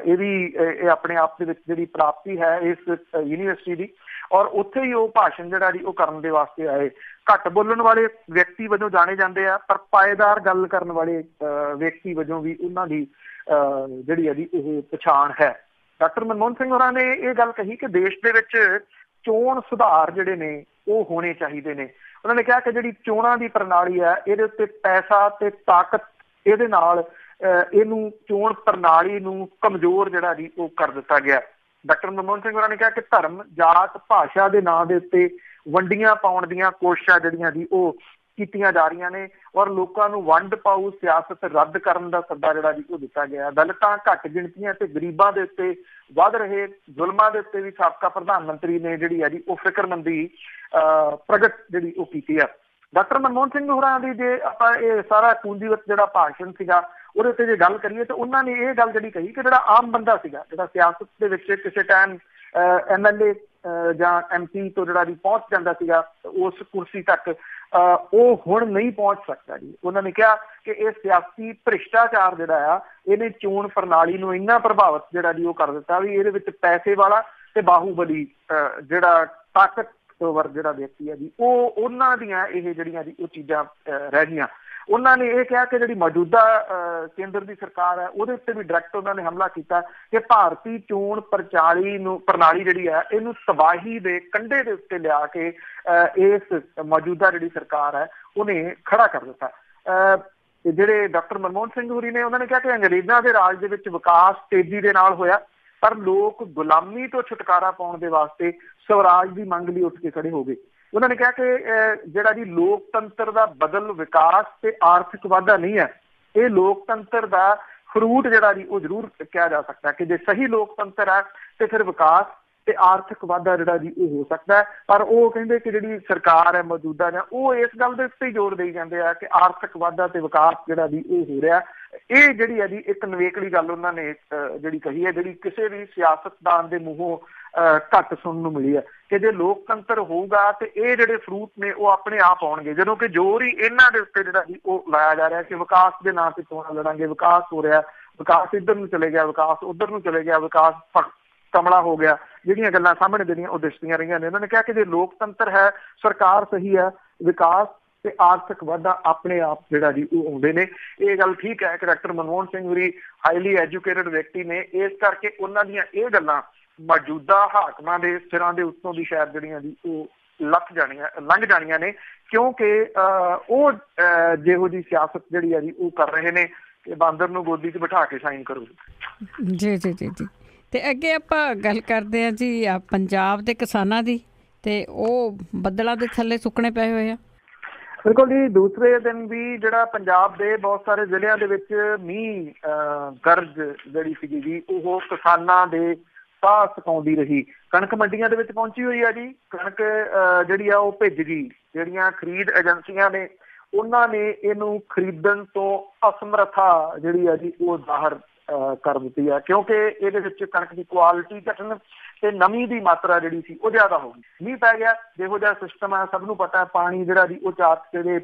[SPEAKER 2] ਇਹ ਵੀ ਇਹ ਆਪਣੇ ਆਪ ਦੇ ਵਿੱਚ ਜਿਹੜੀ ਪ੍ਰਾਪਤੀ ਹੈ ਇਸ ਯੂਨੀਵਰਸਿਟੀ ਦੀ। ਔਰ ਉੱਥੇ ਹੀ ਉਹ ਭਾਸ਼ਣ ਜਿਹੜਾ ਜੀ ਉਹ ਕਰਨ ਦੇ ਵਾਸਤੇ ਆਏ। ਘੱਟ ਬੋਲਣ ਵਾਲੇ ਵਿਅਕਤੀ ਵਜੋਂ ਜਾਣੇ ਜਾਂਦੇ ਆ, ਪਰ ਪਾਏਦਾਰ ਗੱਲ ਕਰਨ ਵਾਲੇ ਵਿਅਕਤੀ ਵਜੋਂ ਵੀ ਉਹਨਾਂ ਦੀ ਜਿਹੜੀ ਹੈ ਜੀ ਇਹ ਪਛਾਣ ਹੈ। ਡਾਕਟਰ ਮਨਮੋਹਨ ਸਿੰਘ ਹੋਰਾਂ ਨੇ ਇਹ ਗੱਲ ਕਹੀ ਕਿ ਦੇਸ਼ ਦੇ ਵਿੱਚ ਚੋਣ ਸੁਧਾਰ ਜਿਹੜੇ ਨੇ ਉਹ ਹੋਣੇ ਚਾਹੀਦੇ ਨੇ। ਉਹਨਾਂ ਨੇ ਕਿਹਾ ਕਿ ਜਿਹੜੀ ਚੋਣਾਂ ਦੀ ਪ੍ਰਣਾਲੀ ਹੈ ਇਹਦੇ ਉੱਤੇ ਪੈਸਾ ਤੇ ਤਾਕਤ ਇਹਦੇ ਨਾਲ ਇਹਨੂੰ ਚੋਣ ਪ੍ਰਣਾਲੀ ਨੂੰ ਕਮਜ਼ੋਰ ਜਿਹੜਾ ਜੀ ਉਹ ਕਰ ਦਿੱਤਾ ਗਿਆ। ਡਾਕਟਰ ਮਨਮੋਹਨ ਸਿੰਘ ਹੋਰਾਂ ਨੇ ਕਿਹਾ ਕਿ ਧਰਮ, ਜਾਤ, ਭਾਸ਼ਾ ਦੇ ਨਾਂ ਦੇ ਉੱਤੇ ਵੰਡੀਆਂ ਪਾਉਣ ਦੀਆਂ ਕੋਸ਼ਿਸ਼ਾਂ ਜਿਹੜੀਆਂ ਜੀ ਉਹ ਕੀਤੀਆਂ ਜਾ ਰਹੀਆਂ ਨੇ ਔਰ ਲੋਕਾਂ ਨੂੰ ਵੰਡ ਪਾਊ ਸਿਆਸਤ ਰੱਦ ਕਰਨ ਦਾ ਸੱਦਾ ਜਿਹੜਾ ਜੀ ਉਹ ਦਿੱਤਾ ਗਿਆ। ਦਲਿਤਾਂ, ਘੱਟ ਗਿਣਤੀਆਂ ਤੇ ਗਰੀਬਾਂ ਦੇ ਉੱਤੇ ਵੱਧ ਰਹੇ ਜ਼ੁਲਮਾਂ ਦੇ ਉੱਤੇ ਵੀ ਸਾਬਕਾ ਪ੍ਰਧਾਨ ਮੰਤਰੀ ਨੇ ਜਿਹੜੀ ਹੈ ਜੀ ਉਹ ਫਿਕਰਮੰਦੀ ਪ੍ਰਗਟ ਜਿਹੜੀ ਉਹ ਕੀਤੀ ਆ। ਡਾਕਟਰ ਮਨਮੋਹਨ ਸਿੰਘ ਹੋਰਾਂ ਦੀ ਜੇ ਆਪਾਂ ਇਹ ਸਾਰਾ ਪੂੰਜੀਵਤ ਜਿਹੜਾ ਭਾਸ਼ਣ ਸੀਗਾ ਉਹਦੇ ਉੱਤੇ ਜੇ ਗੱਲ ਕਰੀਏ ਤਾਂ ਉਹਨਾਂ ਨੇ ਇਹ ਗੱਲ ਜਿਹੜੀ ਕਹੀ ਕਿ ਜਿਹੜਾ ਆਮ ਬੰਦਾ ਸੀਗਾ, ਜਿਹੜਾ ਸਿਆਸਤ ਦੇ ਵਿੱਚ ਕਿਸੇ ਟਾਈਮ MLA ਜਾਂ MP ਤੋਂ ਜਿਹੜਾ ਜੀ ਪਹੁੰਚ ਜਾਂਦਾ ਸੀਗਾ ਉਸ ਕੁਰਸੀ ਤੱਕ, ਉਹ ਹੁਣ ਨਹੀਂ ਪਹੁੰਚ ਸਕਦਾ ਜੀ। ਉਹਨਾਂ ਨੇ ਕਿਹਾ ਕਿ ਇਹ ਸਿਆਸੀ ਭ੍ਰਿਸ਼ਟਾਚਾਰ ਜਿਹੜਾ ਆ ਇਹਨੇ ਚੋਣ ਪ੍ਰਣਾਲੀ ਨੂੰ ਇੰਨਾ ਪ੍ਰਭਾਵਿਤ ਜਿਹੜਾ ਜੀ ਉਹ ਕਰ ਦਿੱਤਾ ਵੀ ਇਹਦੇ ਵਿੱਚ ਪੈਸੇ ਵਾਲਾ ਤੇ ਬਾਹੂਬਲੀ ਜਿਹੜਾ ਤਾਕਤਵਰ ਜਿਹੜਾ ਵਿਅਕਤੀ ਹੈ ਜੀ ਉਹ ਉਹਨਾਂ ਦੀਆਂ ਇਹ ਜਿਹੜੀਆਂ ਜੀ ਉਹ ਚੀਜ਼ਾਂ ਰਹਿ ਗਈਆਂ। ਉਹਨਾਂ ਨੇ ਇਹ ਕਿਹਾ ਕਿ ਜਿਹੜੀ ਮੌਜੂਦਾ ਕੇਂਦਰ ਦੀ ਸਰਕਾਰ ਹੈ ਉਹਦੇ ਉੱਤੇ ਵੀ ਡਾਇਰੈਕਟ ਉਹਨਾਂ ਨੇ ਹਮਲਾ ਕੀਤਾ ਕਿ ਭਾਰਤੀ ਚੋਣ ਪ੍ਰਣਾਲੀ ਜਿਹੜੀ ਹੈ ਇਹਨੂੰ ਤਬਾਹੀ ਦੇ ਕੰਢੇ ਦੇ ਉੱਤੇ ਲਿਆ ਕੇ ਇਸ ਮੌਜੂਦਾ ਜਿਹੜੀ ਸਰਕਾਰ ਹੈ ਉਹਨੇ ਖੜਾ ਕਰ ਦਿੱਤਾ। ਜਿਹੜੇ ਡਾਕਟਰ ਮਨਮੋਹਨ ਸਿੰਘ ਹੋਰੀ ਨੇ ਉਹਨਾਂ ਨੇ ਕਿਹਾ ਕਿ ਅੰਗਰੇਜ਼ਾਂ ਦੇ ਰਾਜ ਦੇ ਵਿੱਚ ਵਿਕਾਸ ਤੇਜ਼ੀ ਦੇ ਨਾਲ ਹੋਇਆ, ਪਰ ਲੋਕ ਗੁਲਾਮੀ ਤੋਂ ਛੁਟਕਾਰਾ ਪਾਉਣ ਦੇ ਵਾਸਤੇ ਸਵਰਾਜ ਦੀ ਮੰਗ ਲਈ ਉੱਠ ਕੇ ਖੜੇ ਹੋ ਗਏ। ਉਹਨਾਂ ਨੇ ਕਿਹਾ ਕਿ ਜਿਹੜਾ ਜੀ ਲੋਕਤੰਤਰ ਦਾ ਬਦਲ ਵਿਕਾਸ ਤੇ ਆਰਥਿਕ ਵਾਧਾ ਨਹੀਂ ਹੈ, ਇਹ ਲੋਕਤੰਤਰ ਦਾ ਫਰੂਟ ਜਿਹੜਾ ਜੀ ਉਹ ਜ਼ਰੂਰ ਕਿਹਾ ਜਾ ਸਕਦਾ ਕਿ ਜੇ ਸਹੀ ਲੋਕਤੰਤਰ ਹੈ ਤੇ ਫਿਰ ਵਿਕਾਸ ਤੇ ਆਰਥਿਕ ਵਾਧਾ ਜਿਹੜਾ ਜੀ ਉਹ ਹੋ ਸਕਦਾ ਹੈ। ਪਰ ਉਹ ਕਹਿੰਦੇ ਕਿ ਜਿਹੜੀ ਸਰਕਾਰ ਹੈ ਮੌਜੂਦਾ ਜਾਂ ਉਹ ਇਸ ਗੱਲ ਦੇ ਉੱਤੇ ਹੀ ਜ਼ੋਰ ਦੇਈ ਜਾਂਦੇ ਆ ਕਿ ਆਰਥਿਕ ਵਾਧਾ ਤੇ ਵਿਕਾਸ ਜਿਹੜਾ ਜੀ ਉਹ ਹੋ ਰਿਹਾ। ਇਹ ਜਿਹੜੀ ਹੈ ਜੀ ਇੱਕ ਨਵੇਕਲੀ ਗੱਲ ਉਹਨਾਂ ਨੇ ਜਿਹੜੀ ਕਹੀ ਹੈ, ਜਿਹੜੀ ਕਿਸੇ ਵੀ ਸਿਆਸਤਦਾਨ ਦੇ ਮੂੰਹੋਂ ਘੱਟ ਸੁਣਨ ਨੂੰ ਮਿਲੀ ਹੈ ਕਿ ਜੇ ਲੋਕਤੰਤਰ ਹੋਊਗਾ ਤੇ ਇਹ ਜਿਹੜੇ ਫਰੂਟ ਨੇ ਉਹ ਆਪਣੇ ਆਪ ਆਉਣਗੇ। ਜਦੋਂ ਕਿ ਜ਼ੋਰ ਹੀ ਇਹਨਾਂ ਦੇ ਉੱਤੇ ਜਿਹੜਾ ਜੀ ਉਹ ਲਾਇਆ ਜਾ ਰਿਹਾ ਕਿ ਵਿਕਾਸ ਦੇ ਨਾਂ ਤੇ ਚੋਣਾਂ ਲੜਾਂਗੇ, ਵਿਕਾਸ ਹੋ ਰਿਹਾ, ਵਿਕਾਸ ਇੱਧਰ ਨੂੰ ਚਲੇ ਗਿਆ, ਵਿਕਾਸ ਉੱਧਰ ਨੂੰ ਚਲੇ ਗਿਆ, ਵਿਕਾਸ ਕਮਲਾ ਹੋ ਗਿਆ, ਜਿਹੜੀਆਂ ਗੱਲਾਂ ਸਾਹਮਣੇ ਜਿਹੜੀਆਂ ਉਹ ਦਿਸਦੀਆਂ ਰਹੀਆਂ ਨੇ। ਉਹਨਾਂ ਨੇ ਕਿਹਾ ਕਿ ਜੇ ਲੋਕਤੰਤਰ ਹੈ, ਸਰਕਾਰ ਸਹੀ ਹੈ, ਵਿਕਾਸ ਤੇ ਆਰਥਿਕ ਵਾਧਾ ਆਪਣੇ ਆਪ ਜਿਹੜਾ ਜੀ ਉਹ ਆਉਂਦੇ ਨੇ। ਇਹ ਗੱਲ ਠੀਕ ਹੈ ਕਿ ਡਾਕਟਰ ਮਨਮੋਹਨ ਸਿੰਘ ਹੋਰੀ ਹਾਈਲੀ ਐਜੂਕੇਟਡ ਵਿਅਕਤੀ ਨੇ, ਇਸ ਕਰਕੇ ਉਹਨਾਂ ਦੀਆਂ ਇਹ ਗੱਲਾਂ ਮੌਜੂਦਾ ਹਾਕਮਾਂ ਦੇ ਸਿਰਾਂ ਦੇ ਉੱਤੋਂ ਦੀ ਸ਼ਾਇਦ ਜਿਹੜੀਆਂ ਜੀ ਉਹ ਲੰਘ ਜਾਣੀਆਂ ਨੇ, ਕਿਉਂਕਿ ਉਹ ਜਿਹੋ ਜਿਹੀ ਸਿਆਸਤ ਜਿਹੜੀ ਹੈ ਜੀ ਉਹ ਕਰ ਰਹੇ ਨੇ ਕਿ ਬਾਂਦਰ ਨੂੰ ਗੋਦੀ 'ਚ ਬਿਠਾ ਕੇ ਸਾਈਨ ਕਰੋ।
[SPEAKER 1] ਜੀ ਜੀ ਜੀ ਜੀ। ਤੇ ਅੱਗੇ ਆਪਾਂ ਗੱਲ ਕਰਦੇ ਹਾਂ ਜੀ ਪੰਜਾਬ ਦੇ ਕਿਸਾਨਾਂ ਦੀ, ਤੇ ਉਹ ਬੱਦਲਾਂ ਦੇ ਥੱਲੇ ਸੁੱਕਣੇ ਪਏ ਹੋਏ ਆ।
[SPEAKER 2] ਬਿਲਕੁਲ ਜੀ, ਦੂਸਰੇ ਦਿਨ ਵੀ ਜਿਹੜਾ ਪੰਜਾਬ ਦੇ ਬਹੁਤ ਸਾਰੇ ਜ਼ਿਲ੍ਹਿਆਂ ਦੇ ਵਿੱਚ ਮੀਂਹ ਗਰਜ ਜਿਹੜੀ ਸੀਗੀ ਜੀ ਉਹ ਕਿਸਾਨਾਂ ਦੇ ਸਾਹ ਸਕਾਉਂਦੀ ਰਹੀ। ਕਣਕ ਮੰਡੀਆਂ ਦੇ ਵਿੱਚ ਪਹੁੰਚੀ ਹੋਈ ਆ ਜੀ। ਕਣਕ ਜਿਹੜੀ ਆ ਉਹ ਭਿੱਜ ਗਈ। ਜਿਹੜੀਆਂ ਖਰੀਦ ਏਜੰਸੀਆਂ ਨੇ ਉਹਨਾਂ ਨੇ ਇਹਨੂੰ ਖਰੀਦਣ ਤੋਂ ਅਸਮਰੱਥਾ ਜਿਹੜੀ ਆ ਜੀ ਉਹ ਜ਼ਾਹਰ ਕਰ ਦਿੱਤੀ ਆ, ਕਿਉਂਕਿ ਇਹਦੇ ਵਿੱਚ ਕਣਕ ਦੀ ਕੁਆਲਿਟੀ ਘਟਣ ਤੇ ਨਮੀ ਦੀ ਮਾਤਰਾ ਜਿਹੜੀ ਸੀ ਉਹ ਜ਼ਿਆਦਾ ਹੋ ਗਈ। ਮੀਂਹ ਪੈ ਗਿਆ, ਜਿਹੋ ਜਿਹਾ ਸਿਸਟਮ ਆ ਸਭ ਨੂੰ ਪਤਾ, ਪਾਣੀ ਜਿਹੜਾ ਜੀ ਉਹ ਚਾਰ ਚੁਫੇਰੇ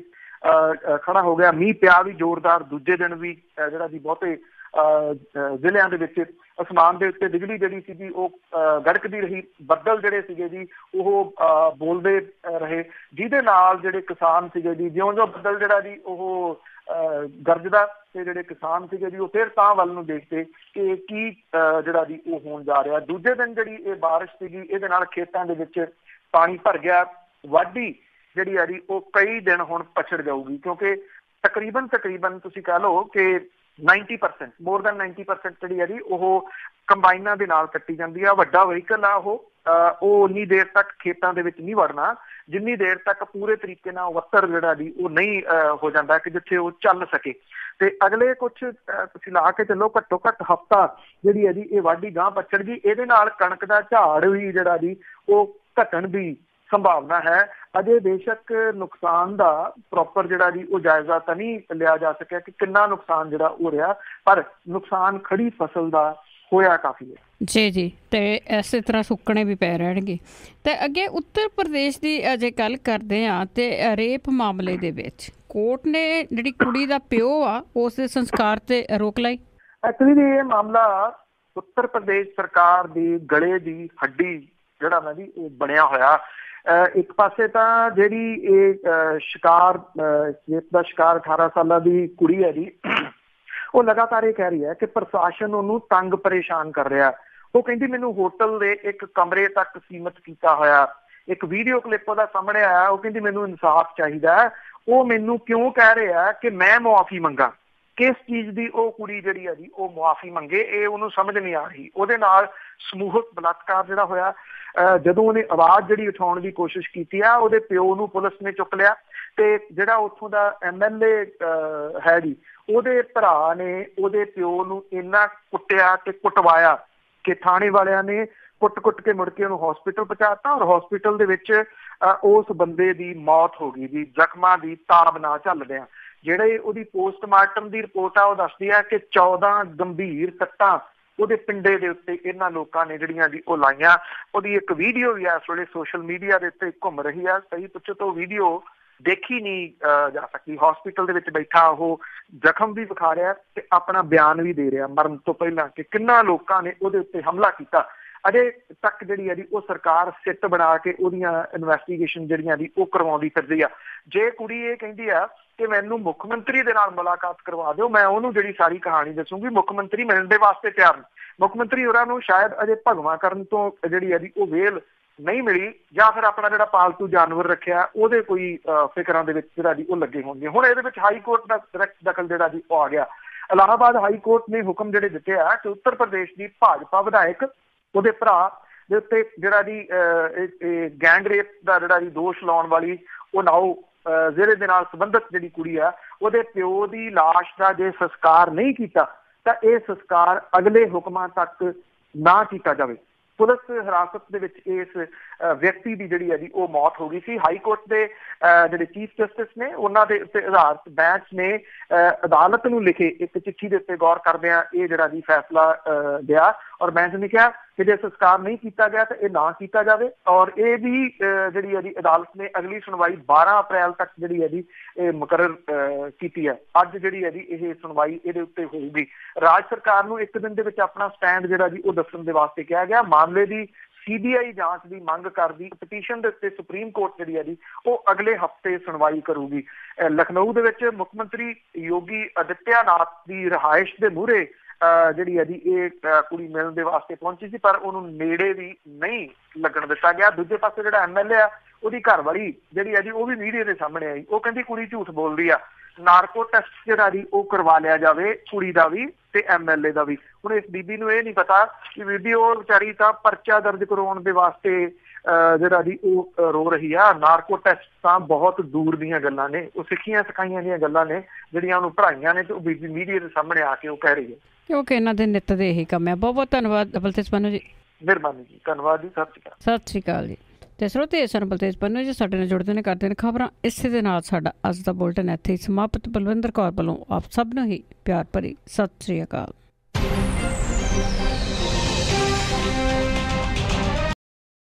[SPEAKER 2] ਖੜਾ ਹੋ ਗਿਆ। ਮੀਂਹ ਪਿਆ ਵੀ ਜ਼ੋਰਦਾਰ, ਦੂਜੇ ਦਿਨ ਵੀ ਜਿਹੜਾ ਜੀ ਬਹੁਤੇ ਜ਼ਿਲ੍ਹਿਆਂ ਦੇ ਵਿੱਚ ਅਸਮਾਨ ਦੇ ਉੱਤੇ ਬਿਜਲੀ ਜਿਹੜੀ ਸੀਗੀ ਉਹ ਗੜਕਦੀ ਰਹੀ। ਬੱਦਲ ਜਿਹੜੇ ਸੀਗੇ ਜੀ ਉਹ ਬੋਲਦੇ ਰਹੇ, ਜਿਹਦੇ ਨਾਲ ਜਿਹੜੇ ਕਿਸਾਨ ਸੀਗੇ ਜੀ ਜਿਉਂ-ਜਿਉਂ ਬੱਦਲ ਜਿਹੜਾ ਜੀ ਉਹ ਗਰਜਦਾ ਤੇ ਜਿਹੜੇ ਕਿਸਾਨ ਸੀਗੇ ਜੀ ਉਹ ਫਿਰ ਤਾਂ ਵੱਲ ਨੂੰ ਦੇਖਦੇ ਕਿ ਕੀ ਜਿਹੜਾ ਜੀ ਉਹ ਹੋਣ ਜਾ ਰਿਹਾ। ਦੂਜੇ ਦਿਨ ਜਿਹੜੀ ਇਹ ਬਾਰਿਸ਼ ਸੀਗੀ ਇਹਦੇ ਨਾਲ ਖੇਤਾਂ ਦੇ ਵਿੱਚ ਪਾਣੀ ਭਰ ਗਿਆ। ਵਾਢੀ ਜਿਹੜੀ ਆ ਜੀ ਉਹ ਕਈ ਦਿਨ ਹੁਣ ਪਛੜ ਜਾਊਗੀ, ਕਿਉਂਕਿ ਤਕਰੀਬਨ ਤੁਸੀਂ ਕਹਿ ਲਓ ਕਿ 90% ਮੋਰ ਦੈਨ 90% ਜਿਹੜੀ ਆ ਜੀ ਉਹ ਕੰਬਾਈਨਾਂ ਦੇ ਨਾਲ ਕੱਟੀ ਜਾਂਦੀ ਆ। ਵੱਡਾ ਵਹੀਕਲ ਆ ਉਹ ਉਨੀ ਦੇਰ ਤੱਕ ਖੇਤਾਂ ਦੇ ਵਿੱਚ ਨਹੀਂ ਵੜਨਾ ਜਿੰਨੀ ਦੇਰ ਤੱਕ ਪੂਰੇ ਤਰੀਕੇ ਨਾਲ ਵੱਤਰ ਜਿਹੜਾ ਜੀ ਉਹ ਨਹੀਂ ਹੋ ਜਾਂਦਾ ਕਿ ਜਿੱਥੇ ਉਹ ਚੱਲ ਸਕੇ। ਤੇ ਅਗਲੇ ਕੁਛ ਤੁਸੀਂ ਲਾ ਕੇ ਚੱਲੋ ਘੱਟੋ ਘੱਟ ਹਫ਼ਤਾ ਜਿਹੜੀ ਹੈ ਜੀ ਇਹ ਵਾਢੀ ਗਾਂਹ ਪਛੜ ਗਈ। ਇਹਦੇ ਨਾਲ ਕਣਕ ਦਾ ਝਾੜ ਵੀ ਜਿਹੜਾ ਜੀ ਉਹ ਘਟਣ ਦੀ ਸੰਭਾਵਨਾ ਹੈ। ਅਜੇ ਬੇਸ਼ੱਕ ਨੁਕਸਾਨ ਦਾ ਪ੍ਰੋਪਰ ਜਿਹੜਾ ਜੀ ਉਹ ਜਾਇਜ਼ਾ ਤਾਂ ਨਹੀਂ ਲਿਆ ਜਾ ਸਕਿਆ ਕਿ ਕਿੰਨਾ ਨੁਕਸਾਨ ਜਿਹੜਾ ਹੋ ਰਿਹਾ, ਪਰ ਨੁਕਸਾਨ ਖੜੀ ਫਸਲ ਦਾ ਹੋਇਆ ਕਾਫੀ ਹੈ।
[SPEAKER 1] ਜੀ ਜੀ, ਤੇ ਇਸੇ ਤਰ੍ਹਾਂ ਸੁੱਕਣੇ ਵੀ ਪੈ ਰਹਿਣਗੇ। ਤੇ ਅੱਗੇ ਉੱਤਰ ਪ੍ਰਦੇਸ਼ ਦੀ ਅਜੇ ਗੱਲ ਕਰਦੇ ਹਾਂ ਤੇ ਰੇਪ ਮਾਮਲੇ ਦੇ ਵਿੱਚ ਕੋਰਟ ਨੇ ਜਿਹੜੀ ਕੁੜੀ ਦਾ ਪਿਓ ਆ ਉਸ ਦੇ ਸੰਸਕਾਰ ਤੇ ਰੋਕ ਲਾਈ।
[SPEAKER 2] ਐਕਚੁਅਲੀ ਇਹ ਮਾਮਲਾ ਉੱਤਰ ਪ੍ਰਦੇਸ਼ ਸਰਕਾਰ ਦੀ ਗਲੇ ਦੀ ਹੱਡੀ ਜਿਹੜਾ ਨਾ ਜੀ ਉਹ ਬਣਿਆ ਹੋਇਆ। ਇੱਕ ਪਾਸੇ ਤਾਂ ਜਿਹੜੀ ਇਹ ਸ਼ਿਕਾਰ ਦਾ ਸ਼ਿਕਾਰ 18 ਸਾਲਾਂ ਦੀ ਕੁੜੀ ਹੈ ਜੀ, ਉਹ ਲਗਾਤਾਰ ਇਹ ਕਹਿ ਰਹੀ ਹੈ ਕਿ ਪ੍ਰਸ਼ਾਸਨ ਉਹਨੂੰ ਤੰਗ ਪਰੇਸ਼ਾਨ ਕਰ ਰਿਹਾ। ਉਹ ਕਹਿੰਦੀ ਮੈਨੂੰ ਹੋਟਲ ਦੇ ਇੱਕ ਕਮਰੇ ਤੱਕ ਸੀਮਿਤ ਕੀਤਾ ਹੋਇਆ। ਇੱਕ ਵੀਡੀਓ ਕਲਿੱਪ ਉਹਦਾ ਸਾਹਮਣੇ ਆਇਆ। ਉਹ ਕਹਿੰਦੀ ਮੈਨੂੰ ਇਨਸਾਫ ਚਾਹੀਦਾ। ਉਹ ਮੈਨੂੰ ਕਿਉਂ ਕਹਿ ਰਿਹਾ ਕਿ ਮੈਂ ਮੁਆਫੀ ਮੰਗਾ, ਕਿਸ ਚੀਜ਼ ਦੀ ਉਹ ਕੁੜੀ ਜਿਹੜੀ ਹੈ ਜੀ ਉਹ ਮੁਆਫੀ ਮੰਗੇ, ਇਹ ਉਹਨੂੰ ਸਮਝ ਨਹੀਂ ਆ ਰਹੀ। ਉਹਦੇ ਨਾਲ ਸਮੂਹਕ ਬਲਾਤਕਾਰ ਜਿਹੜਾ ਹੋਇਆ, ਜਦੋਂ ਉਹਨੇ ਆਵਾਜ਼ ਜਿਹੜੀ ਉਠਾਉਣ ਦੀ ਕੋਸ਼ਿਸ਼ ਕੀਤੀ ਆ, ਉਹਦੇ ਪਿਓ ਨੂੰ ਪੁਲਿਸ ਨੇ ਚੁੱਕ ਲਿਆ ਤੇ ਜਿਹੜਾ ਉੱਥੋਂ ਦਾ MLA ਹੈ ਜੀ, ਉਹਦੇ ਭਰਾ ਨੇ ਉਹਦੇ ਪਿਓ ਨੂੰ ਇੰਨਾ ਕੁੱਟਿਆ ਤੇ ਕੁੱਟਵਾਇਆ ਕਿ ਥਾਣੇ ਵਾਲਿਆਂ ਨੇ ਕੁੱਟ ਕੇ ਮੁੜ ਕੇ ਉਹਨੂੰ ਹਸਪੀਟਲ ਪਹੁੰਚਾਤਾ ਔਰ ਹਸਪੀਟਲ ਦੇ ਵਿੱਚ ਉਸ ਬੰਦੇ ਦੀ ਮੌਤ ਹੋ ਗਈ ਜੀ, ਜ਼ਖਮਾਂ ਦੀ ਤਾਬ ਨਾ ਝੱਲਦਿਆਂ। ਜਿਹੜੇ ਉਹਦੀ ਪੋਸਟਮਾਰਟਮ ਦੀ ਰਿਪੋਰਟ ਆ ਉਹ ਦੱਸਦੀ ਹੈ ਕਿ 14 ਗੰਭੀਰ ਸੱਟਾਂ ਉਹਦੇ ਪਿੰਡੇ ਦੇ ਉੱਤੇ ਇਹਨਾਂ ਲੋਕਾਂ ਨੇ ਜਿਹੜੀਆਂ ਜੀ ਉਹ ਲਾਈਆਂ। ਉਹਦੀ ਇੱਕ ਵੀਡੀਓ ਵੀ ਆ ਇਸ ਵੇਲੇ ਸੋਸ਼ਲ ਮੀਡੀਆ ਦੇ ਉੱਤੇ ਘੁੰਮ ਰਹੀ ਆ। ਸਹੀ ਪੁੱਛੋ ਤਾਂ ਉਹ ਵੀਡੀਓ ਦੇਖੀ ਨਹੀਂ ਜਾ ਸਕਦੀ। ਹਸਪੀਟਲ ਦੇ ਵਿੱਚ ਬੈਠਾ ਉਹ ਜ਼ਖਮ ਵੀ ਵਿਖਾ ਰਿਹਾ ਤੇ ਆਪਣਾ ਬਿਆਨ ਵੀ ਦੇ ਰਿਹਾ ਮਰਨ ਤੋਂ ਪਹਿਲਾਂ ਕਿ ਕਿੰਨਾ ਲੋਕਾਂ ਨੇ ਉਹਦੇ ਉੱਤੇ ਹਮਲਾ ਕੀਤਾ। ਅਜੇ ਤੱਕ ਜਿਹੜੀ ਹੈ ਜੀ ਉਹ ਸਰਕਾਰ ਸਿੱਟ ਬਣਾ ਕੇ ਉਹਦੀਆਂ ਇਨਵੈਸਟੀਗੇਸ਼ਨ ਜਿਹੜੀਆਂ ਦੀ ਉਹ ਕਰਵਾਉਂਦੀ ਫਿਰਦੀ ਆ। ਜੇ ਕੁੜੀ ਇਹ ਕਹਿੰਦੀ ਆ ਕਿ ਮੈਨੂੰ ਮੁੱਖ ਮੰਤਰੀ ਦੇ ਨਾਲ ਮੁਲਾਕਾਤ ਕਰਵਾ ਦਿਓ, ਮੈਂ ਉਹਨੂੰ ਜਿਹੜੀ ਸਾਰੀ ਕਹਾਣੀ ਦੱਸੂਗੀ, ਮੁੱਖ ਮੰਤਰੀ ਮਿਲਣ ਦੇ ਵਾਸਤੇ ਤਿਆਰ ਨੇ। ਮੁੱਖ ਮੰਤਰੀ ਹੋਰਾਂ ਨੂੰ ਸ਼ਾਇਦ ਅਜੇ ਭਗਵਾਂ ਕਰਨ ਤੋਂ ਜਿਹੜੀ ਹੈ ਜੀ ਉਹ ਵੇਲ ਨਹੀਂ ਮਿਲੀ, ਜਾਂ ਫਿਰ ਆਪਣਾ ਜਿਹੜਾ ਪਾਲਤੂ ਜਾਨਵਰ ਰੱਖਿਆ ਉਹਦੇ ਕੋਈ ਫਿਕਰਾਂ ਦੇ ਵਿੱਚ ਜਿਹੜਾ ਜੀ ਉਹ ਲੱਗੇ ਹੋਣਗੇ। ਹੁਣ ਇਹਦੇ ਵਿੱਚ ਹਾਈ ਕੋਰਟ ਦਾ ਡਾਇਰੈਕਟ ਦਖਲ ਜਿਹੜਾ ਜੀ ਉਹ ਆ ਗਿਆ। ਇਲਾਹਾਬਾਦ ਹਾਈ ਕੋਰਟ ਨੇ ਹੁਕਮ ਜਿਹੜੇ ਦਿੱਤੇ ਆ ਕਿ ਉੱਤਰ ਪ੍ਰਦੇਸ਼ ਦੀ ਭਾਜਪਾ ਵਿਧਾਇਕ ਉਹਦੇ ਭਰਾ ਦੇ ਉੱਤੇ ਜਿਹੜਾ ਜੀ ਗੈਂਗ ਰੇਪ ਦਾ ਜਿਹੜਾ ਜੀ ਦੋਸ਼ ਲਾਉਣ ਵਾਲੀ ਉਹ ਨਾਓ ਜਿਹੜੇ ਦੇ ਨਾਲ ਸੰਬੰਧਿਤ ਜਿਹੜੀ ਕੁੜੀ ਆ, ਉਹਦੇ ਪਿਓ ਦੀ ਲਾਸ਼ ਦਾ ਜੇ ਸੰਸਕਾਰ ਨਹੀਂ ਕੀਤਾ ਤਾਂ ਇਹ ਸੰਸਕਾਰ ਅਗਲੇ ਹੁਕਮਾਂ ਤੱਕ ਨਾ ਕੀਤਾ ਜਾਵੇ। ਪੁਲਿਸ ਹਿਰਾਸਤ ਦੇ ਵਿੱਚ ਇਸ ਵਿਅਕਤੀ ਦੀ ਜਿਹੜੀ ਹੈ ਜੀ ਉਹ ਮੌਤ ਹੋ ਗਈ ਸੀ। ਹਾਈ ਕੋਰਟ ਦੇ ਜਿਹੜੇ ਚੀਫ ਜਸਟਿਸ ਨੇ ਉਹਨਾਂ ਦੇ ਉੱਤੇ ਆਧਾਰਿਤ ਬੈਂਚ ਨੇ ਅਦਾਲਤ ਨੂੰ ਲਿਖੇ ਇੱਕ ਚਿੱਠੀ ਦੇ ਉੱਤੇ ਗੌਰ ਕਰਦਿਆਂ ਇਹ ਜਿਹੜਾ ਜੀ ਫੈਸਲਾ ਦਿਆ ਔਰ ਬੈਂਚ ਨੇ ਕਿਹਾ ਕਿ ਜੇ ਸੰਸਕਾਰ ਨਹੀਂ ਕੀਤਾ ਗਿਆ ਤਾਂ ਇਹ ਨਾ ਕੀਤਾ ਜਾਵੇ। ਔਰ ਇਹ ਵੀ ਜਿਹੜੀ ਹੈ ਜੀ ਅਦਾਲਤ ਨੇ ਅਗਲੀ ਸੁਣਵਾਈ 12 ਅਪ੍ਰੈਲ ਤੱਕ ਜਿਹੜੀ ਹੈ ਜੀ ਇਹ ਮੁਕਰਰ ਕੀਤੀ ਹੈ। ਅੱਜ ਜਿਹੜੀ ਹੈ ਜੀ ਇਹ ਸੁਣਵਾਈ ਇਹਦੇ ਉੱਤੇ ਹੋਊਗੀ। ਰਾਜ ਸਰਕਾਰ ਨੂੰ ਇੱਕ ਦਿਨ ਦੇ ਵਿੱਚ ਆਪਣਾ ਸਟੈਂਡ ਜਿਹੜਾ ਜੀ ਉਹ ਦੱਸਣ ਦੇ ਵਾਸਤੇ ਕਿਹਾ ਗਿਆ। ਮਾਮਲੇ ਦੀ CBI ਜਾਂਚ ਦੀ ਮੰਗ ਕਰਦੀ ਪਟੀਸ਼ਨ ਦੇ ਉੱਤੇ ਸੁਪਰੀਮ ਕੋਰਟ ਜਿਹੜੀ ਹੈ ਜੀ ਉਹ ਅਗਲੇ ਹਫ਼ਤੇ ਸੁਣਵਾਈ ਕਰੂਗੀ। ਲਖਨਊ ਦੇ ਵਿੱਚ ਮੁੱਖ ਮੰਤਰੀ ਯੋਗੀ ਆਦਿੱਤਿਆਨਾਥ ਦੀ ਰਿਹਾਇਸ਼ ਦੇ ਮੂਹਰੇ ਜਿਹੜੀ ਹੈ ਜੀ ਇਹ ਕੁੜੀ ਮਿਲਣ ਦੇ ਵਾਸਤੇ ਪਹੁੰਚੀ ਸੀ, ਪਰ ਉਹਨੂੰ ਨੇੜੇ ਵੀ ਨਹੀਂ ਲੱਗਣ ਦਿੱਤਾ ਗਿਆ। ਦੂਜੇ ਪਾਸੇ ਜਿਹੜਾ MLA ਆ ਉਹਦੀ ਘਰਵਾਲੀ ਜਿਹੜੀ ਹੈ ਜੀ ਉਹ ਵੀ ਮੀਡੀਆ ਦੇ ਸਾਹਮਣੇ ਆਈ। ਉਹ ਕਹਿੰਦੀ ਕੁੜੀ ਝੂਠ ਬੋਲਦੀ ਆ, ਨਾਰਕੋ ਟੈਸਟ ਜਿਹੜਾ ਜੀ ਉਹ ਕਰਵਾ ਲਿਆ ਜਾਵੇ ਕੁੜੀ ਦਾ ਵੀ ਤੇ MLA ਦਾ ਵੀ। ਹੁਣ ਇਸ ਬੀਬੀ ਨੂੰ ਇਹ ਨਹੀਂ ਪਤਾ ਕਿ ਬੀਬੀ ਉਹ ਵਿਚਾਰੀ ਤਾਂ ਪਰਚਾ ਦਰਜ ਕਰਵਾਉਣ ਦੇ ਵਾਸਤੇ ਜਿਹੜਾ ਜੀ ਉਹ ਰੋ ਰਹੀ ਆ। ਨਾਰਕੋ ਟੈਸਟ ਤਾਂ ਬਹੁਤ ਦੂਰ ਦੀਆਂ ਗੱਲਾਂ ਨੇ, ਉਹ ਸਿੱਖੀਆਂ ਸਿਖਾਈਆਂ ਦੀਆਂ ਗੱਲਾਂ ਨੇ ਜਿਹੜੀਆਂ ਉਹਨੂੰ ਪੜ੍ਹਾਈਆਂ ਨੇ ਤੇ ਉਹ ਬੀਬੀ ਮੀਡੀਆ ਦੇ ਸਾਹਮਣੇ ਆ ਕੇ ਉਹ ਕਹਿ ਰਹੀ ਹੈ
[SPEAKER 1] ਕਿਉਂਕਿ ਇਹਨਾਂ ਦੇ ਨਿੱਤ ਦੇ ਇਹੀ ਕੰਮ ਹੈ। ਬਹੁਤ ਬਹੁਤ ਧੰਨਵਾਦ ਬਲਤੇਜ ਪੰਨੂ ਜੀ।
[SPEAKER 2] ਮਿਹਰਬਾਨੀ ਜੀ, ਧੰਨਵਾਦ ਜੀ, ਸਤਿ ਸ਼੍ਰੀ ਅਕਾਲ ਜੀ।
[SPEAKER 1] ਤੇ ਸਰੋਤੇ ਸਨ ਬਲਤੇਜ ਪੰਨੂ ਜੀ ਸਾਡੇ ਨਾਲ ਜੁੜਦੇ ਨੇ, ਕਰਦੇ ਨੇ ਖਬਰਾਂ। ਇਸੇ ਦੇ ਨਾਲ ਸਾਡਾ ਅੱਜ ਦਾ ਬੁਲਟਨ ਇੱਥੇ ਹੀ ਸਮਾਪਤ। ਬਲਵਿੰਦਰ ਕੌਰ ਵੱਲੋਂ ਆਪ ਸਭ ਨੂੰ ਹੀ ਪਿਆਰ ਭਰੀ ਸਤਿ ਸ਼੍ਰੀ ਅਕਾਲ।